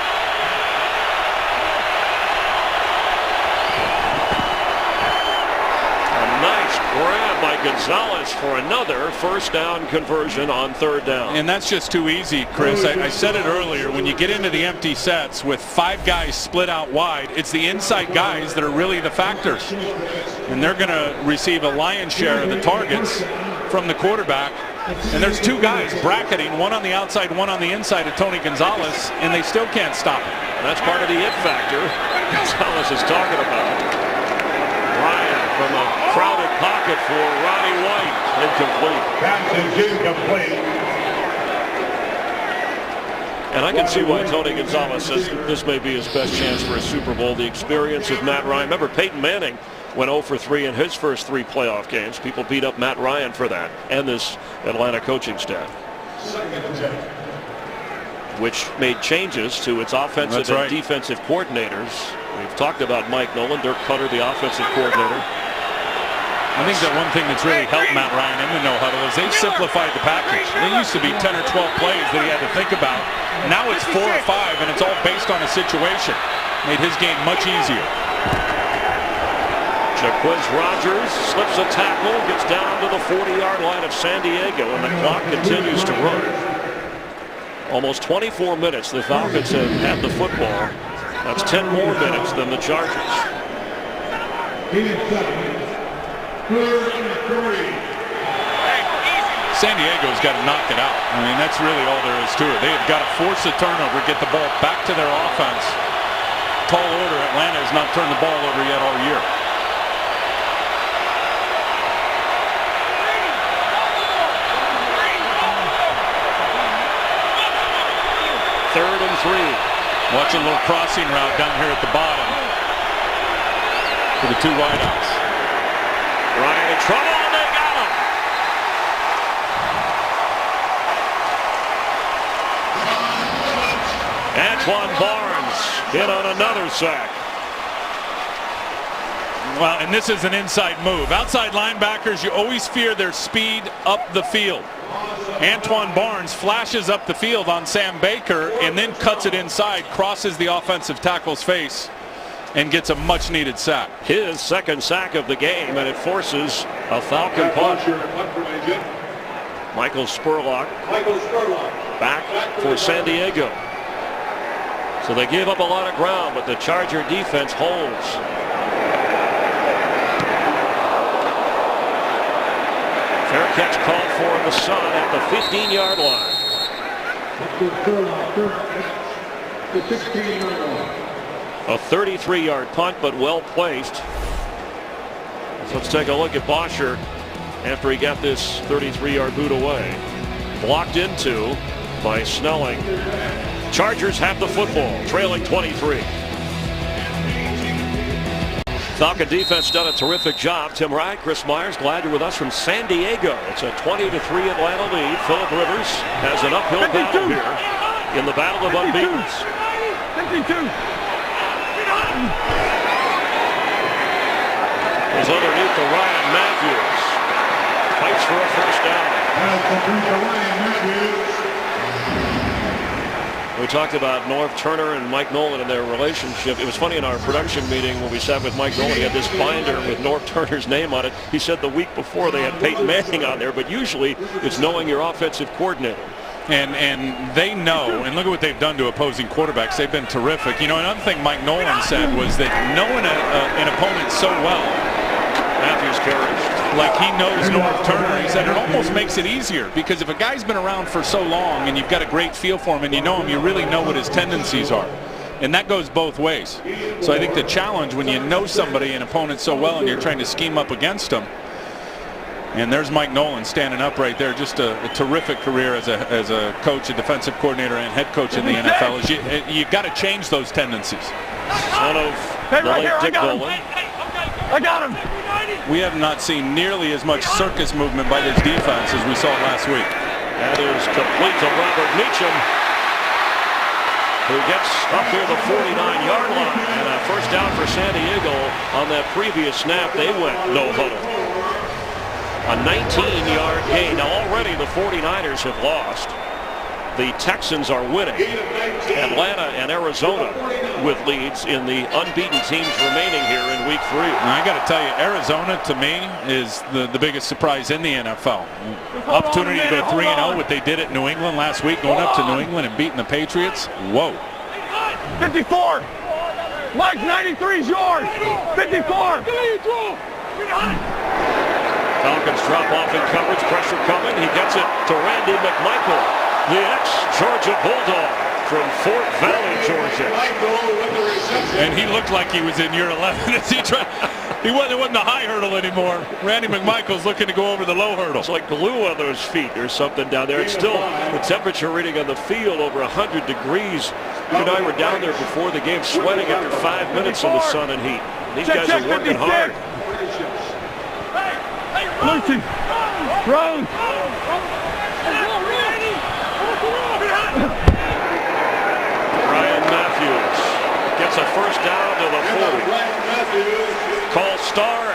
Nice grab by Gonzalez for another first down conversion on third down. And that's just too easy, Chris. I said it earlier. When you get into the empty sets with 5 guys split out wide, it's the inside guys that are really the factors. And they're going to receive a lion's share of the targets from the quarterback. And there's 2 guys bracketing, one on the outside, one on the inside of Tony Gonzalez, and they still can't stop it. And that's part of the it factor Gonzalez is talking about. Ryan from a crowded pocket for Roddy White. Incomplete. Pass is incomplete. And I can see why Tony Gonzalez says this may be his best chance for a Super Bowl. The experience of Matt Ryan. Remember, Peyton Manning went 0 for 3 in his first 3 playoff games. People beat up Matt Ryan for that, and this Atlanta coaching staff, which made changes to its offensive and defensive coordinators. We've talked about Mike Nolan, Dirk Cutter, the offensive coordinator. I think that one thing that's really helped Matt Ryan in the no huddle is they've simplified the package. There used to be 10 or 12 plays that he had to think about. Now it's 4 or 5, and it's all based on a situation. Made his game much easier. Jaquiz Rogers slips a tackle, gets down to the 40-yard line of San Diego, and the clock continues to run. Almost 24 minutes the Falcons have had the football. That's 10 more minutes than the Chargers. San Diego's got to knock it out. I mean, that's really all there is to it. They've got to force a turnover, get the ball back to their offense. Tall order. Atlanta has not turned the ball over yet all year. Third and 3. Watch a little crossing route down here at the bottom for the 2 wideouts. Ryan in trouble, and they got him. Antoine Barnes hit on another sack. Well, and this is an inside move. Outside linebackers, you always fear their speed up the field. Antoine Barnes flashes up the field on Sam Baker and then cuts it inside, crosses the offensive tackle's face, and gets a much-needed sack. His second sack of the game, and it forces a Falcon punt. Michael Spurlock back for San Diego. So they gave up a lot of ground, but the Charger defense holds. Fair catch called for the Sun at the 15-yard line. A 33-yard punt, but well placed. So let's take a look at Bosher after he got this 33-yard boot away. Blocked into by Snelling. Chargers have the football, trailing 23. Falcon defense done a terrific job. Tim Wright, Chris Myers, glad you're with us from San Diego. It's a 20-3 Atlanta lead. Phillip Rivers has an uphill battle here in the battle of unbeatens. 52. Goes underneath to Ryan Matthews. Fights for a first down. We talked about Norv Turner and Mike Nolan and their relationship. It was funny in our production meeting when we sat with Mike Nolan. He had this binder with Norv Turner's name on it. He said the week before they had Peyton Manning on there, but usually it's knowing your offensive coordinator. And they know, and look at what they've done to opposing quarterbacks. They've been terrific. You know, another thing Mike Nolan said was that knowing an opponent so well, Matthews carries. Like he knows Norv Turner, he said it almost makes it easier because if a guy's been around for so long and you've got a great feel for him and you know him, you really know what his tendencies are. And that goes both ways. So I think the challenge when you know somebody, an opponent so well, and you're trying to scheme up against them. And there's Mike Nolan standing up right there. Just a terrific career as a coach, a defensive coordinator, and head coach in the NFL. You got to change those tendencies. Son of the late Dick Nolan. I got him. We have not seen nearly as much circus movement by this defense as we saw last week. That is complete to Robert Meacham, who gets up near the 49-yard line. And a first down for San Diego. On that previous snap, they went no huddle. A 19-yard gain. Now already the 49ers have lost. The Texans are winning. Atlanta and Arizona with leads in the unbeaten teams remaining here in week 3. I got to tell you, Arizona to me is the biggest surprise in the NFL. Opportunity to go 3-0, what they did at New England last week, going up to New England and beating the Patriots. Whoa. 54. Mike, 93 is yours. 54. Falcons drop off in coverage, pressure coming. He gets it to Randy McMichael, the ex-Georgia Bulldog from Fort Valley, Georgia. And he looked like he was in year 11 as he tried. It wasn't a high hurdle anymore. Randy McMichael's looking to go over the low hurdle. It's like glue on those feet or something down there. It's still the temperature reading on the field over 100 degrees. You and I were down there before the game sweating after 5 minutes in the sun and heat. These guys are working hard. Lucy, Rose. Ryan Matthews gets a first down to the 40. Call star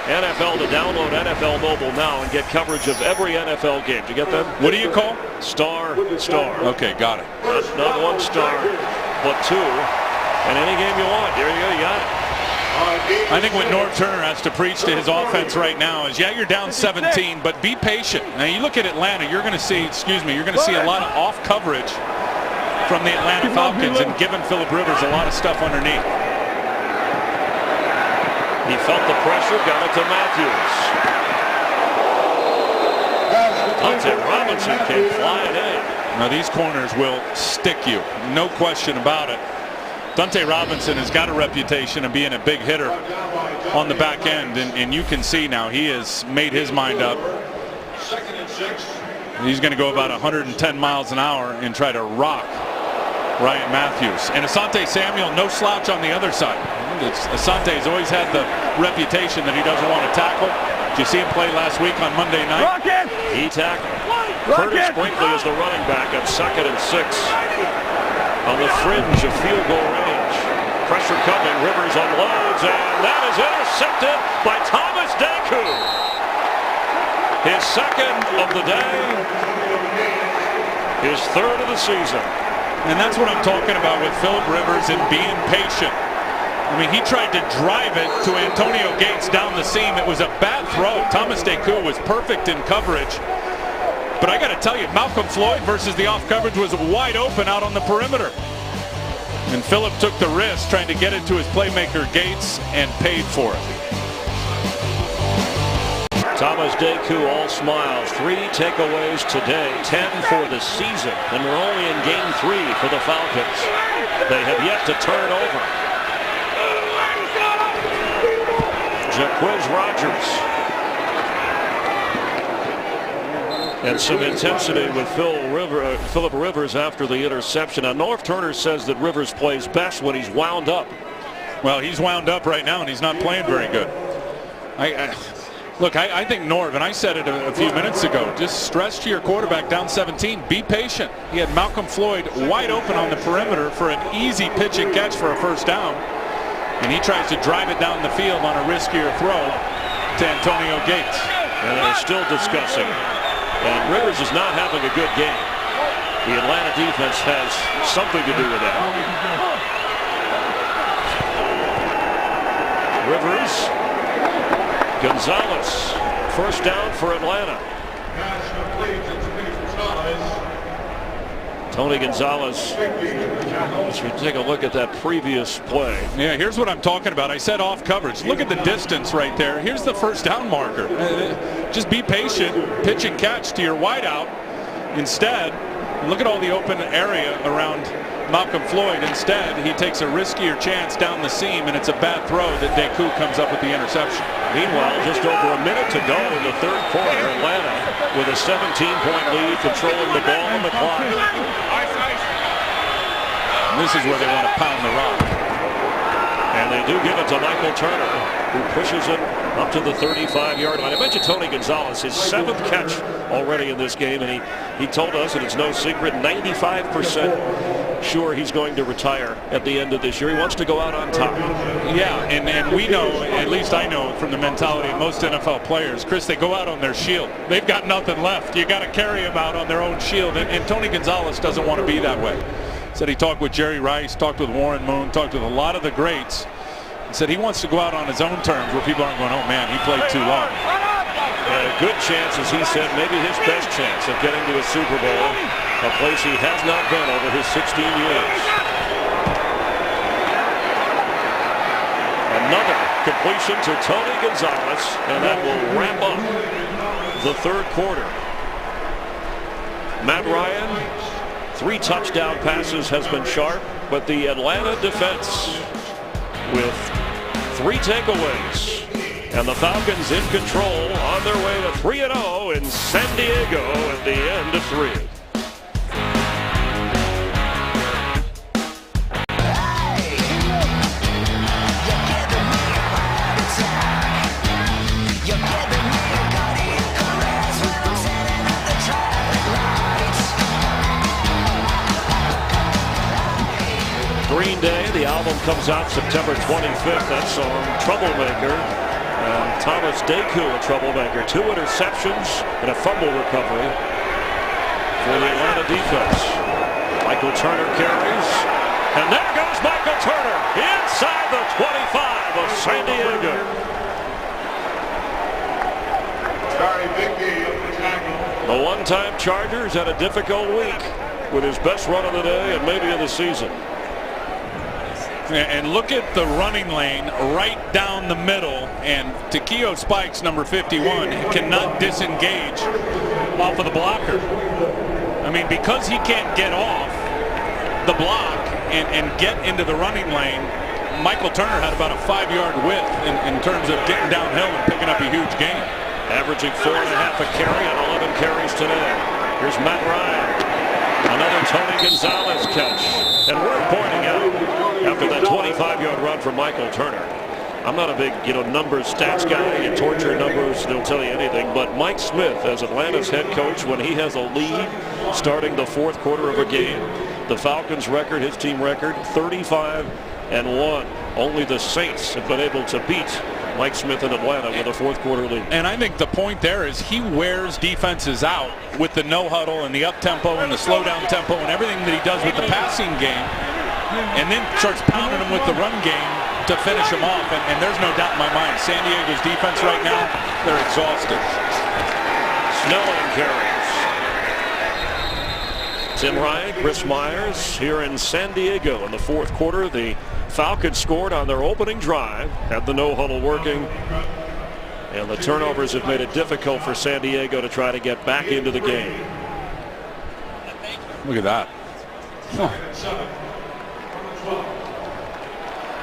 NFL to download NFL Mobile now and get coverage of every NFL game. Did you get them? What do you call? Star. Okay, got it. Not one star, but 2. And any game you want. There you go, you got it. I think what Norv Turner has to preach to his offense right now is, yeah, you're down 17, but be patient. Now you look at Atlanta, you're going to see, a lot of off coverage from the Atlanta Falcons and giving Phillip Rivers a lot of stuff underneath. He felt the pressure, got it to Matthews. Dante Robinson came flying in. Now these corners will stick you, no question about it. Dante Robinson has got a reputation of being a big hitter on the back end, and you can see now he has made his mind up. He's going to go about 110 miles an hour and try to rock Ryan Matthews. And Asante Samuel, no slouch on the other side. Asante has always had the reputation that he doesn't want to tackle. Did you see him play last week on Monday night? Rocket! He tackled. Curtis Brinkley is the running back at 2nd and 6. On the fringe of field goal range. Pressure coming. Rivers unloads, and that is intercepted by Thomas Deku. His 2nd of the day. His 3rd of the season. And that's what I'm talking about with Phillip Rivers and being patient. I mean, he tried to drive it to Antonio Gates down the seam. It was a bad throw. Thomas Deku was perfect in coverage. But I got to tell you, Malcolm Floyd versus the off coverage was wide open out on the perimeter. And Phillip took the risk trying to get it to his playmaker Gates and paid for it. Thomas Deku all smiles. 3 takeaways today, 10 for the season. And we're only in game 3 for the Falcons. They have yet to turn over. Jaquiz Rodgers. And some intensity with Phillip Rivers after the interception. Now, Norv Turner says that Rivers plays best when he's wound up. Well, he's wound up right now, and he's not playing very good. Look, I think Norv, and I said it a few minutes ago, just stress to your quarterback down 17. Be patient. He had Malcolm Floyd wide open on the perimeter for an easy pitch and catch for a first down. And he tries to drive it down the field on a riskier throw to Antonio Gates. And they're still discussing. And Rivers is not having a good game. The Atlanta defense has something to do with that. Rivers. Gonzalez. First down for Atlanta. Tony Gonzalez. Let's take a look at that previous play. Yeah, here's what I'm talking about. I said off coverage. Look at the distance right there. Here's the first down marker. Just be patient. Pitch and catch to your wideout. Instead, look at all the open area around Malcolm Floyd. Instead, he takes a riskier chance down the seam, and it's a bad throw that Deku comes up with the interception. Meanwhile, just over a minute to go in the 3rd quarter. Atlanta with a 17-point lead, controlling the ball on the clock. This is where they want to pound the rock. And they do give it to Michael Turner, who pushes it up to the 35-yard line. I mentioned Tony Gonzalez, his 7th catch already in this game, and he told us, and it's no secret, 95% sure he's going to retire at the end of this year. He wants to go out on top. Yeah, and we know, at least I know from the mentality of most NFL players, Chris, they go out on their shield. They've got nothing left. You got to carry them out on their own shield, and Tony Gonzalez doesn't want to be that way. Said he talked with Jerry Rice, talked with Warren Moon, talked with a lot of the greats, and said he wants to go out on his own terms where people aren't going, oh man, he played too long. And a good chance, as he said, maybe his best chance of getting to a Super Bowl, a place he has not been over his 16 years. Another completion to Tony Gonzalez, and that will wrap up the third quarter. Matt Ryan, 3 touchdown passes, has been sharp, but the Atlanta defense with 3 takeaways. And the Falcons in control on their way to 3-0 in San Diego at the end of 3. Green Day, the album comes out September 25th. That song, Troublemaker. And Thomas Deku, a troublemaker. 2 interceptions and a fumble recovery for the Atlanta defense. Michael Turner carries. And there goes Michael Turner inside the 25 of San Diego. The one-time Chargers had a difficult week with his best run of the day and maybe of the season. And look at the running lane right down the middle, and Takeo Spikes, number 51, cannot disengage off of the blocker. I mean, because he can't get off the block and get into the running lane, Michael Turner had about a 5-yard width in terms of getting downhill and picking up a huge gain. Averaging 4.5 a carry on 11 carries today. Here's Matt Ryan. Another Tony Gonzalez catch. And we're pointing out, after that 25-yard run for Michael Turner, I'm not a big, numbers, stats guy. You torture numbers, they'll tell you anything. But Mike Smith, as Atlanta's head coach, when he has a lead starting the fourth quarter of a game, the Falcons record, his team record, 35-1. Only the Saints have been able to beat Mike Smith in Atlanta with a fourth quarter lead. And I think the point there is he wears defenses out with the no huddle and the up tempo and the slow down tempo and everything that he does with the passing game, and then starts pounding them with the run game to finish them off. And there's no doubt in my mind, San Diego's defense right now, they're exhausted. Snelling carries. Tim Ryan, Chris Myers here in San Diego in the fourth quarter. The Falcons scored on their opening drive, had the no huddle working, and the turnovers have made it difficult for San Diego to try to get back into the game. Look at that.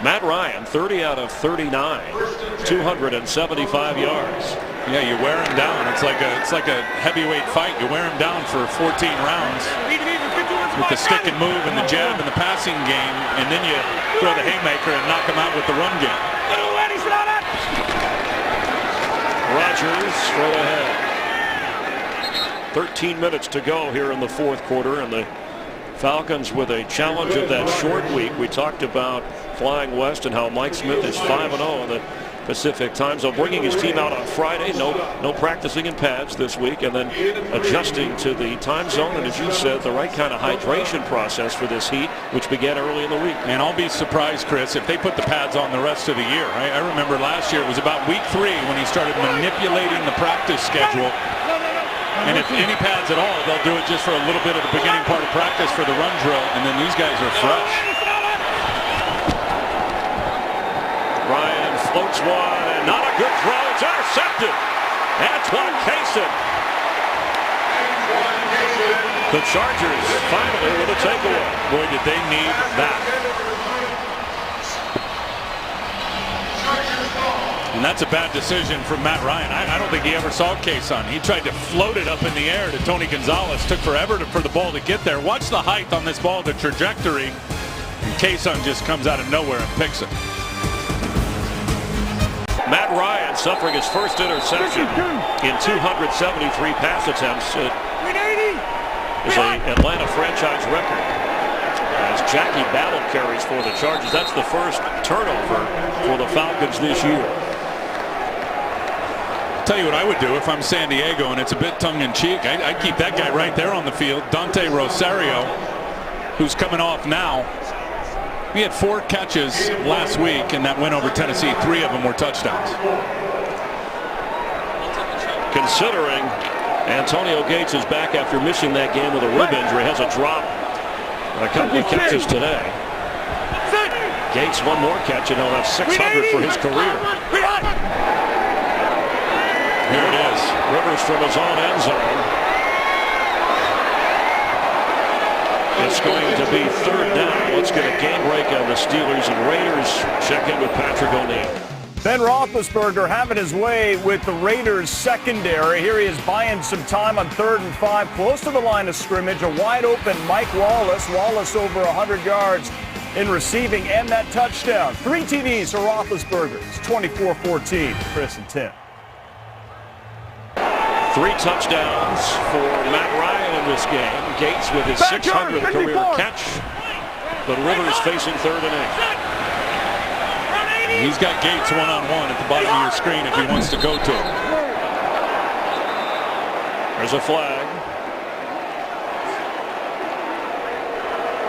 Matt Ryan, 30 out of 39, 275 yards. Yeah, you wear him down. It's like a heavyweight fight. You wear him down for 14 rounds with the stick and move and the jab and the passing game, and then you throw the haymaker and knock him out with the run game. Rodgers straight ahead. 13 minutes to go here in the fourth quarter, and the Falcons with a challenge of that short week. We talked about flying west and how Mike Smith is 5-0 in the Pacific time zone, bringing his team out on Friday. No practicing in pads this week, and then adjusting to the time zone, and as you said, the right kind of hydration process for this heat, which began early in the week. And I'll be surprised, Chris, if they put the pads on the rest of the year. I remember last year it was about week 3 when he started manipulating the practice schedule. And if any pads at all, they'll do it just for a little bit of the beginning part of practice for the run drill, and then these guys are fresh. Ryan floats one, and not a good throw. It's intercepted. Antoine Cason. The Chargers finally with a takeaway. Boy, did they need that. And that's a bad decision from Matt Ryan. I don't think he ever saw Cason. He tried to float it up in the air to Tony Gonzalez. Took forever for the ball to get there. Watch the height on this ball, the trajectory. And Cason just comes out of nowhere and picks it. Matt Ryan suffering his first interception in 273 pass attempts. It is an Atlanta franchise record. As Jackie Battle carries for the Chargers. That's the first turnover for the Falcons this year. Tell you what I would do if I'm San Diego, and it's a bit tongue-in-cheek. I'd keep that guy right there on the field, Dante Rosario, who's coming off now. He had 4 catches last week in that win over Tennessee. 3 of them were touchdowns. Considering Antonio Gates is back after missing that game with a rib injury, has a drop and a couple of catches today. Gates one more catch and he'll have 600 for his career. Here it is. Rivers from his own end zone. It's going to be 3rd down. Let's get a game break on the Steelers and Raiders. Check in with Patrick O'Neill. Ben Roethlisberger having his way with the Raiders secondary. Here he is buying some time on 3rd and 5, close to the line of scrimmage. A wide open Mike Wallace. Wallace over 100 yards in receiving and that touchdown. 3 TDs for Roethlisberger. It's 24-14. Chris and Tim. 3 touchdowns for Matt Ryan in this game. Gates with his 600th career catch. But Rivers facing 3rd and 8. He's got Gates one-on-one at the bottom of your screen if he wants to go to him. There's a flag.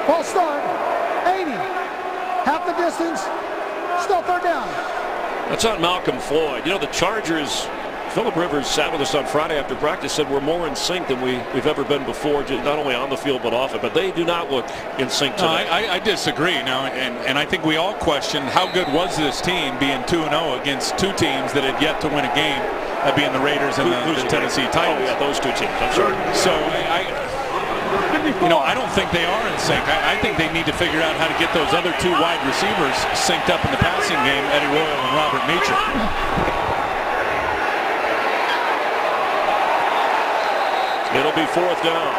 False start. 80. Half the distance. Still 3rd down. That's on Malcolm Floyd. You know, the Chargers, Phillip Rivers sat with us on Friday after practice, said we're more in sync than we've ever been before, not only on the field but off it. But they do not look in sync today. No, I disagree. Now, and I think we all question how good was this team being 2-0 against 2 teams that had yet to win a game, that being the Raiders and the Tennessee Titans. Oh, yeah, those 2 teams. I'm sorry. So I don't think they are in sync. I think they need to figure out how to get those other 2 wide receivers synced up in the passing game, Eddie Royal and Robert Meacham. It'll be 4th down.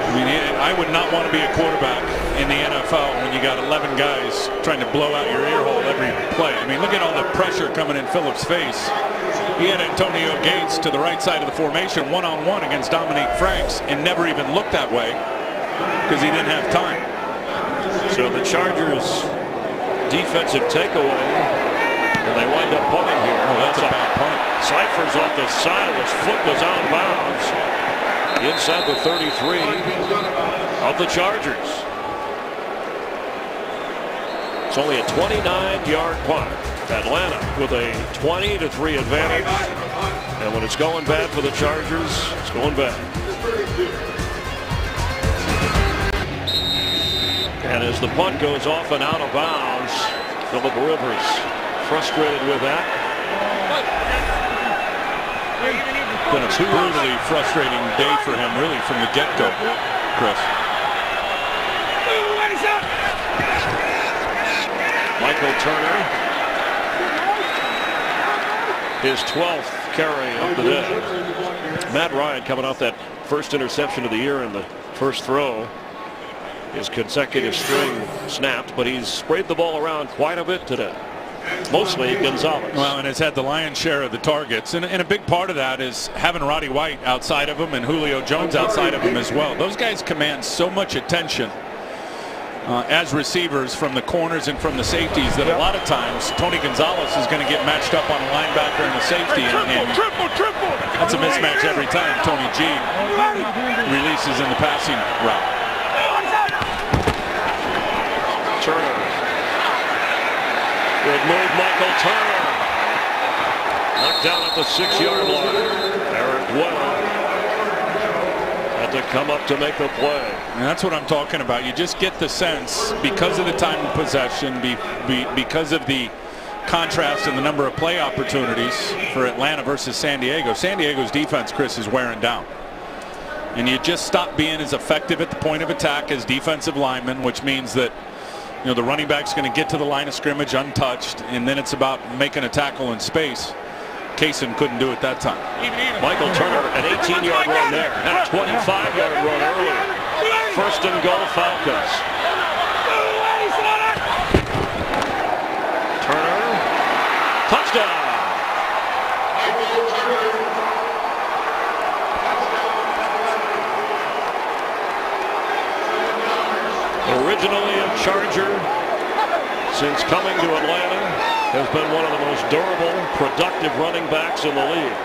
I mean, I would not want to be a quarterback in the NFL when you got 11 guys trying to blow out your ear hole every play. I mean, look at all the pressure coming in Phillip's face. He had Antonio Gates to the right side of the formation one-on-one against Dominique Franks and never even looked that way because he didn't have time. So the Chargers defensive takeaway. And they wind up punting here. Oh, that's a bad punt. Cyphers off the side. His foot was out of bounds. Inside the 33 of the Chargers. It's only a 29-yard punt. Atlanta with a 20-3 advantage. And when it's going bad for the Chargers, it's going bad. And as the punt goes off and out of bounds, Phillip Rivers frustrated with that. Been a brutally frustrating day for him, really, from the get-go, Chris. Michael Turner, his 12th carry of the day. Matt Ryan coming off that first interception of the year in the first throw. His consecutive string snapped, but he's sprayed the ball around quite a bit today. Mostly Gonzalez. Well, and has had the lion's share of the targets. And a big part of that is having Roddy White outside of him and Julio Jones outside of him as well. Those guys command so much attention as receivers from the corners and from the safeties that a lot of times Tony Gonzalez is going to get matched up on a linebacker and a safety. And Triple. that's a mismatch every time Tony G releases in the passing route. Turner. Good move, Michael Turner. Knocked down at the 6-yard line. Eric Weddle had to come up to make the play. And that's what I'm talking about. You just get the sense, because of the time of possession, because of the contrast in the number of play opportunities for Atlanta versus San Diego. San Diego's defense, Chris, is wearing down. And you just stop being as effective at the point of attack as defensive linemen, which means that the running back's going to get to the line of scrimmage untouched, and then it's about making a tackle in space. Kaysen couldn't do it that time. Michael Turner, an 18-yard run there, and a 25-yard run earlier. 1st and goal, Falcons. Turner, touchdown. Originally a Charger, since coming to Atlanta, has been one of the most durable, productive running backs in the league.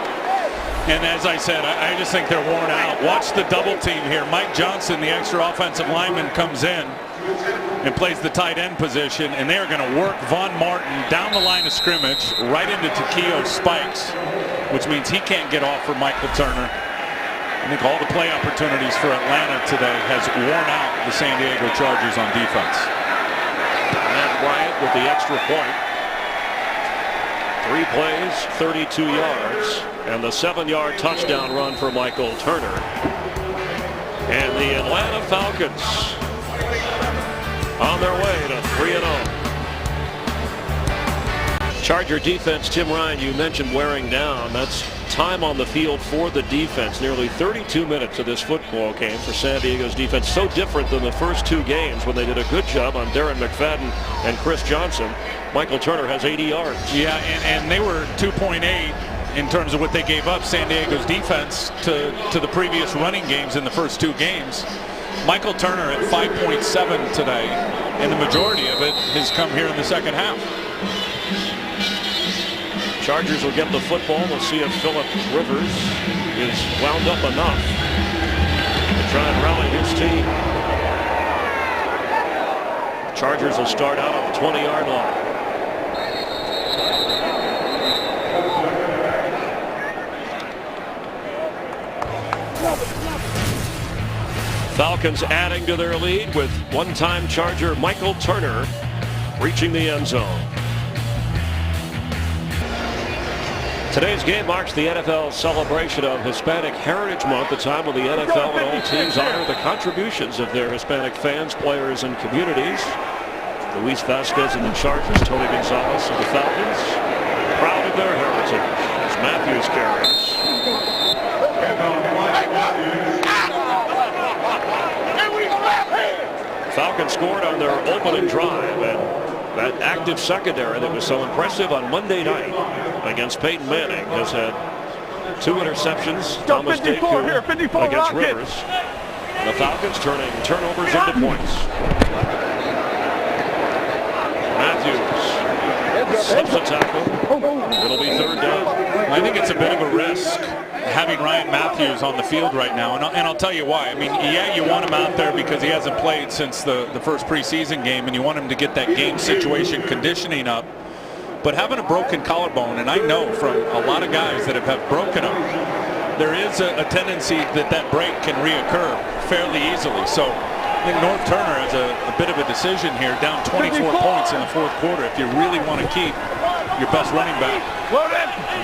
And as I said, I just think they're worn out. Watch the double team here. Mike Johnson, the extra offensive lineman, comes in and plays the tight end position, and they are going to work Von Martin down the line of scrimmage right into Takeo spikes, which means he can't get off for Michael Turner. I think all the play opportunities for Atlanta today has worn out the San Diego Chargers on defense. Matt Bryant with the extra point. 3 plays, 32 yards, and the 7-yard touchdown run for Michael Turner. And the Atlanta Falcons on their way to 3-0. Charger defense, Tim Ryan, you mentioned wearing down. That's time on the field for the defense. Nearly 32 minutes of this football game for San Diego's defense. So different than the first 2 games when they did a good job on Darren McFadden and Chris Johnson. Michael Turner has 80 yards. Yeah, and they were 2.8 in terms of what they gave up, San Diego's defense, to the previous running games in the first 2 games. Michael Turner at 5.7 today, and the majority of it has come here in the second half. Chargers will get the football. We'll see if Phillip Rivers is wound up enough to try and rally his team. Chargers will start out on the 20-yard line. Falcons adding to their lead with one-time Charger Michael Turner reaching the end zone. Today's game marks the NFL celebration of Hispanic Heritage Month, a time when the NFL and all teams honor the contributions of their Hispanic fans, players, and communities. Luis Vasquez and the Chargers, Tony Gonzalez and the Falcons, proud of their heritage as Matthews carries. Falcons scored on their opening drive, and that active secondary that was so impressive on Monday night against Peyton Manning has had 2 interceptions. Thomas Deku against Rivers. And the Falcons turning turnovers into points. Matthews slips a tackle. It'll be 3rd down. I think it's a bit of a risk having Ryan Matthews on the field right now, and I'll tell you why. I mean, yeah, you want him out there because he hasn't played since the first preseason game, and you want him to get that game situation conditioning up. But having a broken collarbone, and I know from a lot of guys that have broken them, there is a tendency that break can reoccur fairly easily. So I think North Turner has a bit of a decision here, down 24 points in the 4th quarter. If you really want to keep your best running back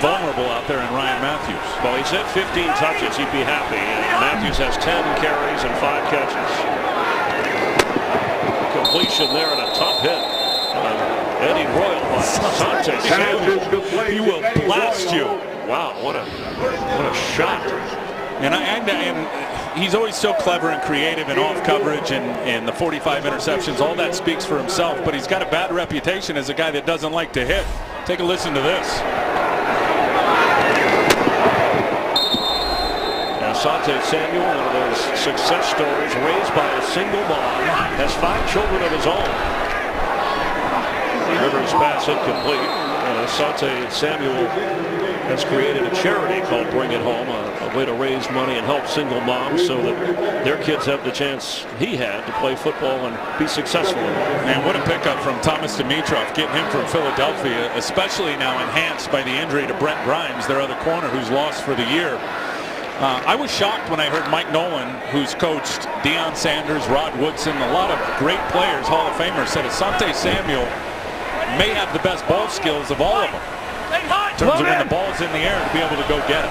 vulnerable out there in Ryan Matthews. Well, he's at 15 touches. He'd be happy. And Matthews has 10 carries and 5 catches. Completion there and a tough hit. Eddie Royal by Asante Samuel. He will blast you. Wow, what a shot. And he's always so clever and creative and off coverage and the 45 interceptions. All that speaks for himself, but he's got a bad reputation as a guy that doesn't like to hit. Take a listen to this. Asante Samuel, one of those success stories, raised by a single mom, has 5 children of his own. Rivers pass incomplete. And Asante Samuel has created a charity called Bring It Home, a way to raise money and help single moms so that their kids have the chance he had to play football and be successful. Man, what a pickup from Thomas Dimitrov, getting him from Philadelphia, especially now enhanced by the injury to Brent Grimes, their other corner who's lost for the year. I was shocked when I heard Mike Nolan, who's coached Deion Sanders, Rod Woodson, a lot of great players, Hall of Famers, said Asante Samuel may have the best ball skills of all of them. In terms of when the ball's in the air to be able to go get it.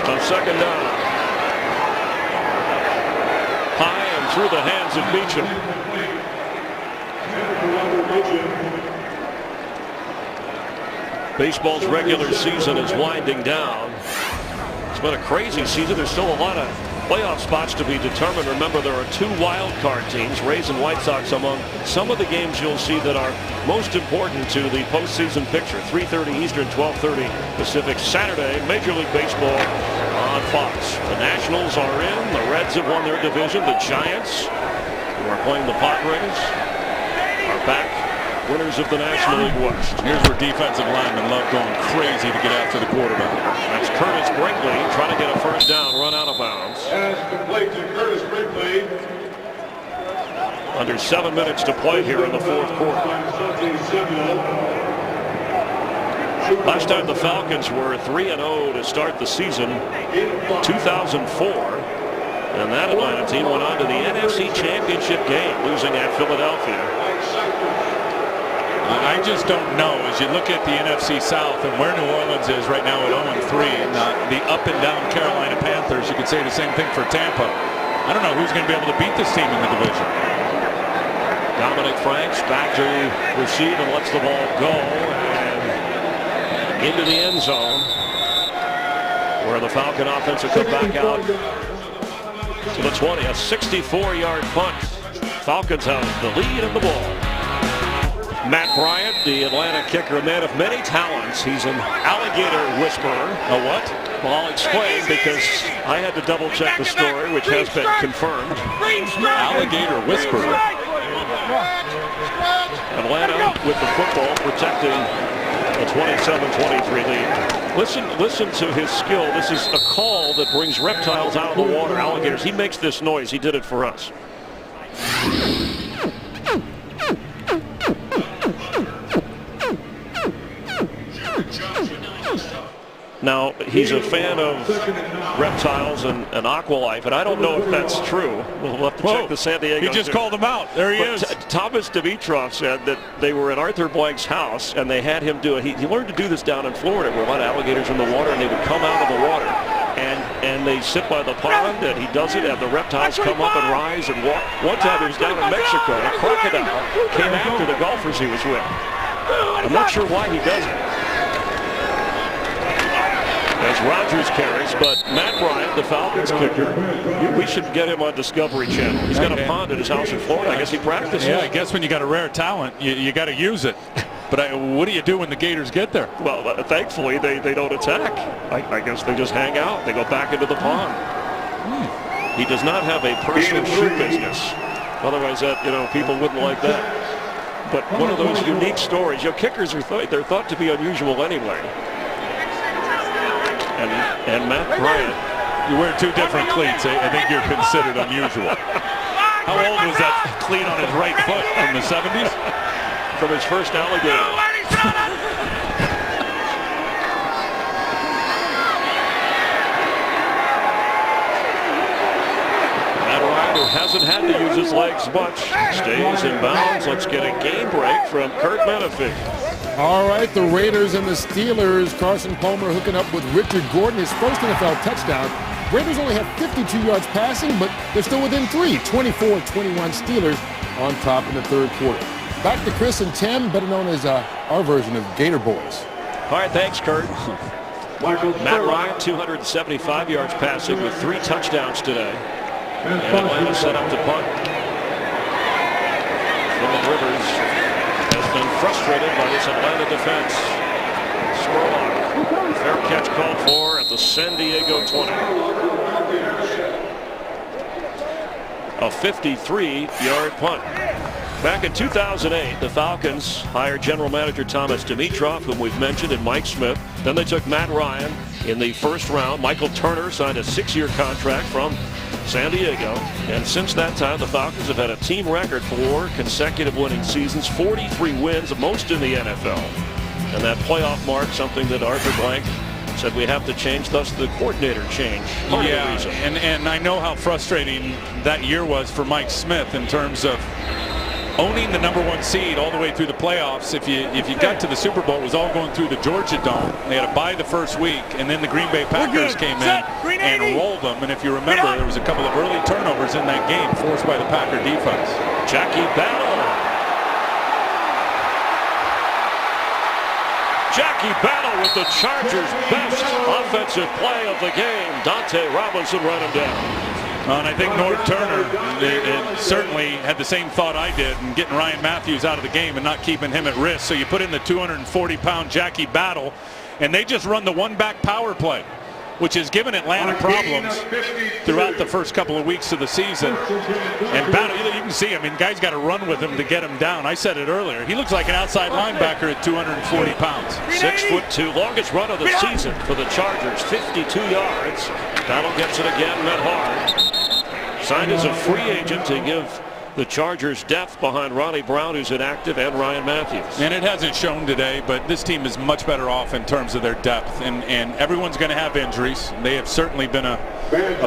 On 2nd down. High and through the hands of Beecham. Baseball's regular season is winding down. It's been a crazy season. There's still a lot of playoff spots to be determined. Remember, there are 2 wild card teams, Rays and White Sox, among some of the games you'll see that are most important to the postseason picture. 3:30 Eastern, 12:30 Pacific, Saturday, Major League Baseball on Fox. The Nationals are in. The Reds have won their division. The Giants, who are playing the Padres, are back, winners of the National League West. Here's where defensive linemen love going crazy to get after the quarterback. That's Curtis Brinkley trying to get a first down, run out of bounds. Pass complete to Curtis Brinkley. Under 7 minutes to play here in the 4th quarter. Last time the Falcons were 3-0 to start the season, 2004. And that Atlanta team went on to the NFC Championship game, losing at Philadelphia. I just don't know. As you look at the NFC South and where New Orleans is right now at 0-3, and the up and down Carolina Panthers, you could say the same thing for Tampa. I don't know who's going to be able to beat this team in the division. Dominic Franks back to receive and lets the ball go and into the end zone, where the Falcon offense will come back out to the 20. A 64-yard punt. Falcons have the lead in the ball. Matt Bryant, the Atlanta kicker, a man of many talents. He's an alligator whisperer. A what? Well, I'll explain, because I had to double check the story, which has been confirmed. Alligator whisperer. Atlanta with the football, protecting a 27-23 lead. Listen to his skill. This is a call that brings reptiles out of the water, alligators. He makes this noise. He did it for us. Now, he's a fan of reptiles and aqualife, and I don't know if that's true. We'll have to check the San Diego. He just called him out. There he is. Thomas Dimitrov said that they were at Arthur Blank's house, and they had him do it. He learned to do this down in Florida, where a lot of alligators in the water, and they would come out of the water. And they sit by the pond, and he does it, and the reptiles come up and rise and walk. One time he was down in Mexico, and a crocodile came after the golfers he was with. I'm not sure why he does it. As Rodgers carries, but Matt Bryant, the Falcons kicker, we should get him on Discovery Channel. He's got a pond at his house in Florida. I guess he practices. Yeah, I guess when you got a rare talent, you got to use it. But what do you do when the Gators get there? Well, thankfully, they don't attack. I guess they just hang out. They go back into the pond. He does not have a personal shoe business. Otherwise, people wouldn't like that. But one of those unique stories. Kickers are they're thought to be unusual anyway. And Matt Bryant, you wear 2 different cleats. I think you're considered unusual. How old was that cleat on his right foot? From the 70s? From his first alligator. Matt Bryant, who hasn't had to use his legs much, stays in bounds. Let's get a game break from Kurt Menefee. All right, the Raiders and the Steelers. Carson Palmer hooking up with Richard Gordon, his first NFL touchdown. Raiders only have 52 yards passing, but they're still within 3. 24-21 Steelers on top in the 3rd quarter. Back to Chris and Tim, better known as our version of Gator Boys. All right, thanks, Kurt. Matt Ryan, 275 yards passing with 3 touchdowns today. And Atlanta set up to punt. Phillip Rivers has been frustrated by this Atlanta defense. Spurlock, fair catch called for at the San Diego 20. A 53-yard punt. Back in 2008, the Falcons hired general manager Thomas Dimitrov, whom we've mentioned, and Mike Smith. Then they took Matt Ryan in the 1st round. Michael Turner signed a 6-year contract from San Diego. And since that time, the Falcons have had a team record 4 consecutive winning seasons, 43 wins, most in the NFL. And that playoff mark, something that Arthur Blank said we have to change, thus the coordinator change. Yeah, and I know how frustrating that year was for Mike Smith in terms of owning the #1 seed all the way through the playoffs. If you got to the Super Bowl, it was all going through the Georgia Dome. They had to bye the first week, and then the Green Bay Packers came in and rolled them. And if you remember, there was a couple of early turnovers in that game forced by the Packer defense. Jackie Battle. Jackie Battle with the Chargers' best offensive play of the game. Dante Robinson run him down. Well, and I think Norv Turner certainly had the same thought I did in getting Ryan Matthews out of the game and not keeping him at risk. So you put in the 240-pound Jackie Battle, and they just run the one-back power play, which has given Atlanta problems throughout the first couple of weeks of the season. And Battle, you can see, I mean, guys got to run with him to get him down. I said it earlier. He looks like an outside linebacker at 240 pounds. 6'2", longest run of the season for the Chargers, 52 yards. Battle gets it again, met hard. Signed as a free agent to give the Chargers depth behind Ronnie Brown, who's inactive, and Ryan Matthews. And it hasn't shown today, but this team is much better off in terms of their depth. And everyone's going to have injuries. They have certainly been a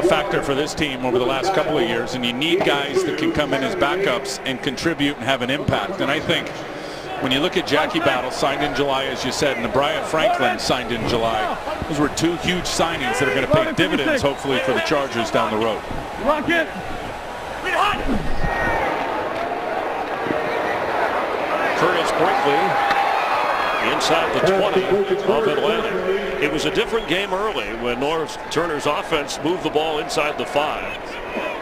factor for this team over the last couple of years. And you need guys that can come in as backups and contribute and have an impact. And I think when you look at Jackie Battle, signed in July, as you said, and the Brian Franklin signed in July, those were two huge signings that are going to pay dividends, hopefully, for the Chargers down the road. Rock it. Curtis Brinkley inside the 20 of Atlanta. It was a different game early when Norv Turner's offense moved the ball inside the 5.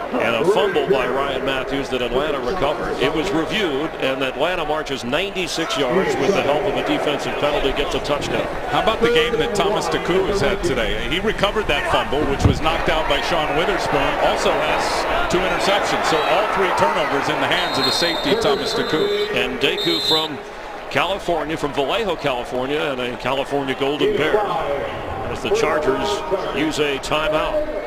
And a fumble by Ryan Matthews that Atlanta recovered. It was reviewed, and Atlanta marches 96 yards with the help of a defensive penalty, gets a touchdown. How about the game that Thomas Taku has had today? He recovered that fumble, which was knocked out by Sean Witherspoon. Also has 2 interceptions, so all 3 turnovers in the hands of the safety, Thomas Taku. And Deku from California, from Vallejo, California, and a California Golden Bear, as the Chargers use a timeout.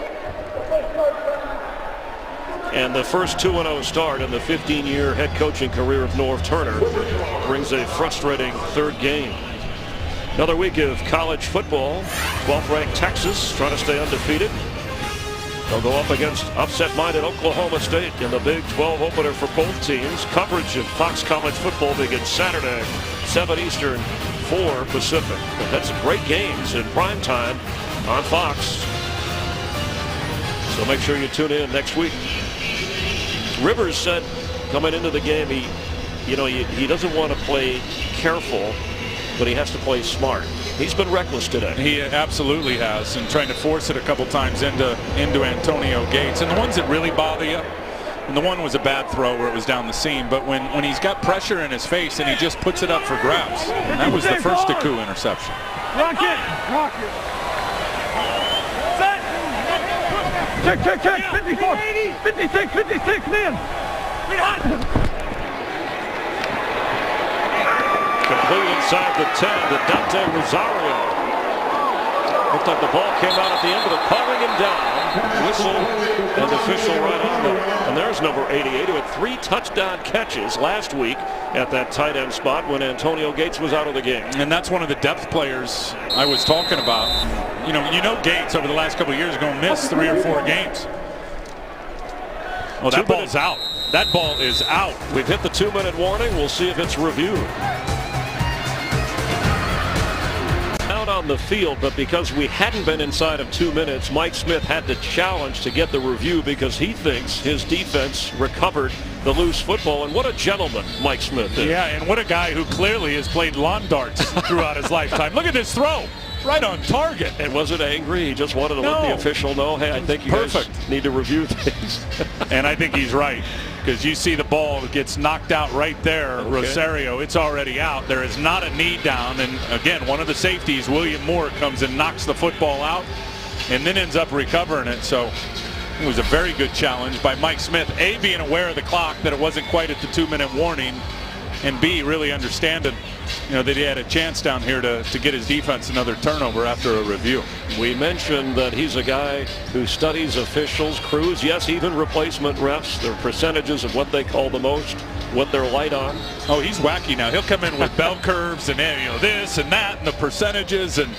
And the first 2-0 start in the 15-year head coaching career of Norv Turner brings a frustrating 3rd game. Another week of college football. 12th-ranked Texas trying to stay undefeated. They'll go up against upset-minded Oklahoma State in the Big 12 opener for both teams. Coverage of Fox College Football begins Saturday, 7 Eastern, 4 Pacific. But that's great games in prime time on Fox. So make sure you tune in next week. Rivers said coming into the game, he doesn't want to play careful, but he has to play smart. He's been reckless today. He absolutely has, and trying to force it a couple times into Antonio Gates. And the ones that really bother you, and the one was a bad throw where it was down the seam, but when he's got pressure in his face and he just puts it up for grabs. And that was the first Taku interception. Rock it. Rock it. Check, 54, 56, man. Complete inside the 10 to Dante Rosario. Looked like the ball came out at the end of it, calling him down. Whistle and official right on there. And there's number 88, who had 3 touchdown catches last week at that tight end spot when Antonio Gates was out of the game. And that's one of the depth players I was talking about. You know Gates over the last couple of years is going to miss 3 or 4 games. Well, that ball's out. That ball is out. We've hit the 2-minute warning. We'll see if it's reviewed. Out on the field, but because we hadn't been inside of 2 minutes, Mike Smith had to challenge to get the review because he thinks his defense recovered the loose football. And what a gentleman Mike Smith is. Yeah, and what a guy who clearly has played lawn darts throughout his lifetime. Look at this throw. Right on target. And wasn't angry. He just wanted to let the official know, hey, I think you guys need to review things. And I think he's right, because you see the ball gets knocked out right there. Okay. Rosario, it's already out. There is not a knee down. And again, one of the safeties, William Moore, comes and knocks the football out and then ends up recovering it. So it was a very good challenge by Mike Smith. A, being aware of the clock, that it wasn't quite at the 2-minute warning, and B, really understanding that he had a chance down here to get his defense another turnover after a review. We mentioned that he's a guy who studies officials, crews, yes, even replacement refs, their percentages of what they call the most, what they're light on. Oh, he's wacky now. He'll come in with bell curves and this and that and the percentages, and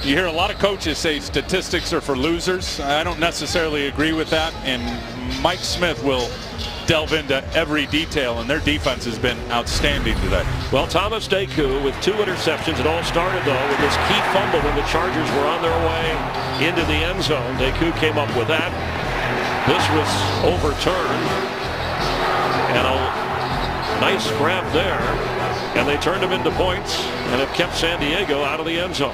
you hear a lot of coaches say statistics are for losers. I don't necessarily agree with that, and Mike Smith will delve into every detail, and their defense has been outstanding today. Well, Thomas Deku with 2 interceptions. It all started, though, with this key fumble when the Chargers were on their way into the end zone. Deku came up with that. This was overturned. And a nice grab there. And they turned him into points and have kept San Diego out of the end zone.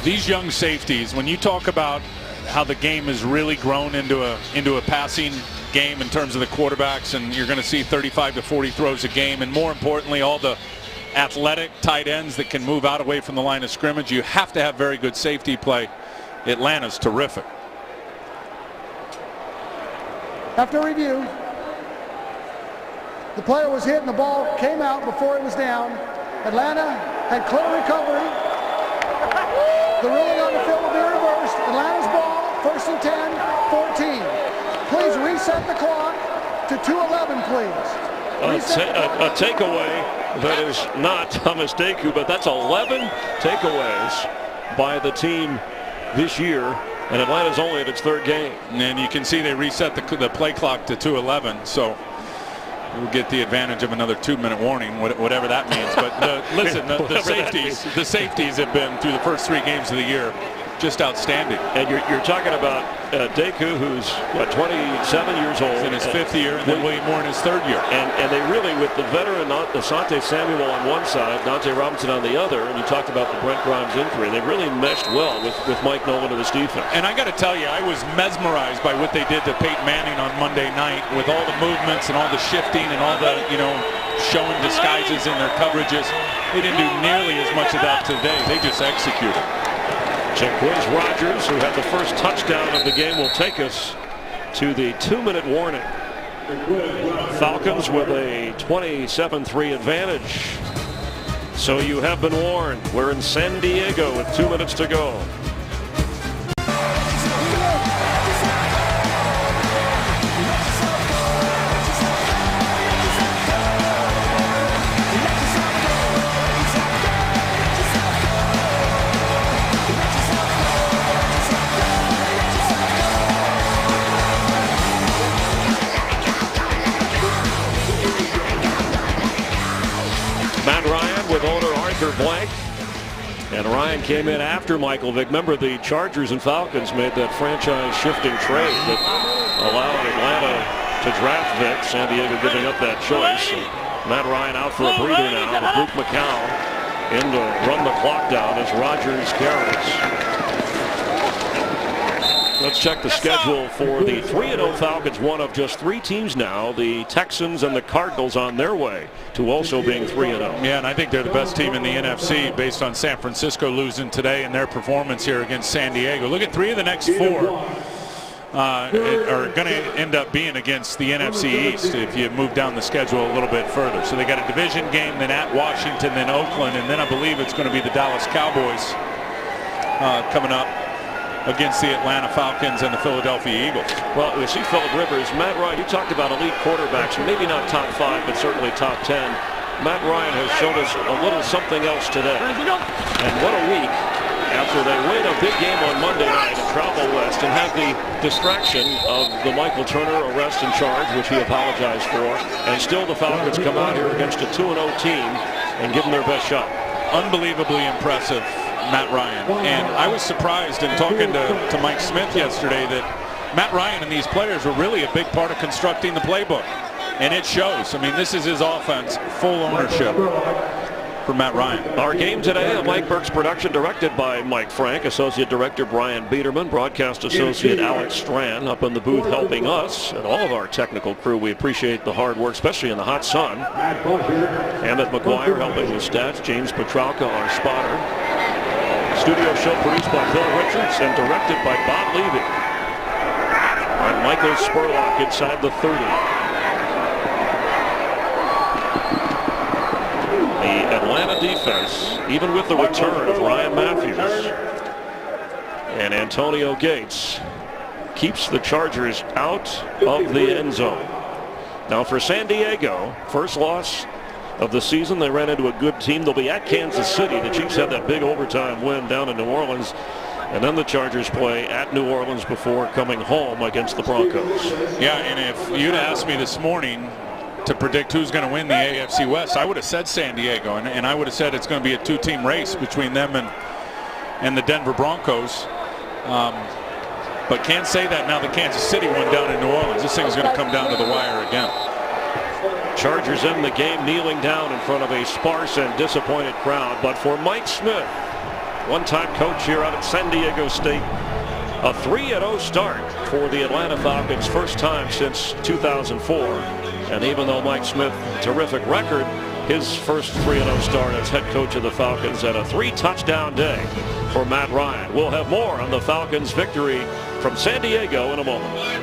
These young safeties, when you talk about how the game has really grown into a passing game in terms of the quarterbacks, and you're going to see 35 to 40 throws a game, and more importantly, all the athletic tight ends that can move out away from the line of scrimmage. You have to have very good safety play. Atlanta's terrific. After review, the player was hit and the ball came out before it was down. Atlanta had clear recovery. The ruling on the field will be reversed. Atlanta's ball, 1st and 10, 14. Please reset the clock to 2:11, please. A takeaway that is not Thomas Deku, but that's 11 takeaways by the team this year, and Atlanta's only at its 3rd game. And you can see they reset the play clock to 2:11, so we'll get the advantage of another 2-minute warning, whatever that means. But listen, the safeties have been, through the first 3 games of the year, just outstanding. And you're talking about Deku, who's what, 27 years old, in his 5th year, and then William Moore in his 3rd year. And they really, with the veteran Asante Samuel on one side, Dante Robinson on the other, and you talked about the Brent Grimes injury, they really meshed well with Mike Nolan and his defense. And I got to tell you, I was mesmerized by what they did to Peyton Manning on Monday night, with all the movements and all the shifting and all the, showing disguises in their coverages. They didn't do nearly as much of that today. They just executed. Jaquiz Rogers, who had the first touchdown of the game, will take us to the 2-minute warning. Falcons with a 27-3 advantage. So you have been warned. We're in San Diego with 2 minutes to go. Matt Ryan with owner Arthur Blank. And Ryan came in after Michael Vick. Remember, the Chargers and Falcons made that franchise-shifting trade that allowed Atlanta to draft Vick. San Diego giving up that choice. And Matt Ryan out for a breather now with Luke McCow in to run the clock down as Rogers carries. Let's check the schedule for the 3-0 Falcons, one of just 3 teams now. The Texans and the Cardinals on their way to also being 3-0. Yeah, and I think they're the best team in the NFC based on San Francisco losing today and their performance here against San Diego. Look at 3 of the next 4 are going to end up being against the NFC East if you move down the schedule a little bit further. So they got a division game, then at Washington, then Oakland, and then I believe it's going to be the Dallas Cowboys coming up against the Atlanta Falcons and the Philadelphia Eagles. Well, we see Phillip Rivers. Matt Ryan, you talked about elite quarterbacks, maybe not top 5, but certainly top 10. Matt Ryan has shown us a little something else today. And what a week after they win a big game on Monday night and travel west and have the distraction of the Michael Turner arrest and charge, which he apologized for, and still the Falcons come out here against a 2-0 team and give them their best shot. Unbelievably impressive, Matt Ryan. And I was surprised in talking to Mike Smith yesterday that Matt Ryan and these players were really a big part of constructing the playbook. And it shows. I mean, this is his offense, full ownership for Matt Ryan. Our game today, a Mike Burke's production, directed by Mike Frank, Associate Director Brian Biederman, Broadcast Associate Alex Strand up in the booth helping us, and all of our technical crew. We appreciate the hard work, especially in the hot sun. Emmett McGuire helping with stats, James Petralka, our spotter. Studio show produced by Bill Richards and directed by Bob Levy. And Michael Spurlock inside the 30. The Atlanta defense, even with the return of Ryan Matthews and Antonio Gates, keeps the Chargers out of the end zone. Now for San Diego, first loss of the season. They ran into a good team. They'll be at Kansas City. The Chiefs had that big overtime win down in New Orleans. And then the Chargers play at New Orleans before coming home against the Broncos. Yeah, and if you'd asked me this morning to predict who's going to win the AFC West, I would have said San Diego. And I would have said it's going to be a 2-team race between them and the Denver Broncos. But can't say that now that Kansas City won down in New Orleans. This thing is going to come down to the wire again. Chargers in the game, kneeling down in front of a sparse and disappointed crowd. But for Mike Smith, one-time coach here out at San Diego State, A 3-0 start for the Atlanta Falcons, first time since 2004. And even though Mike Smith, terrific record, his first 3-0 start as head coach of the Falcons, and a 3-touchdown day for Matt Ryan. We'll have more on the Falcons' victory from San Diego in a moment.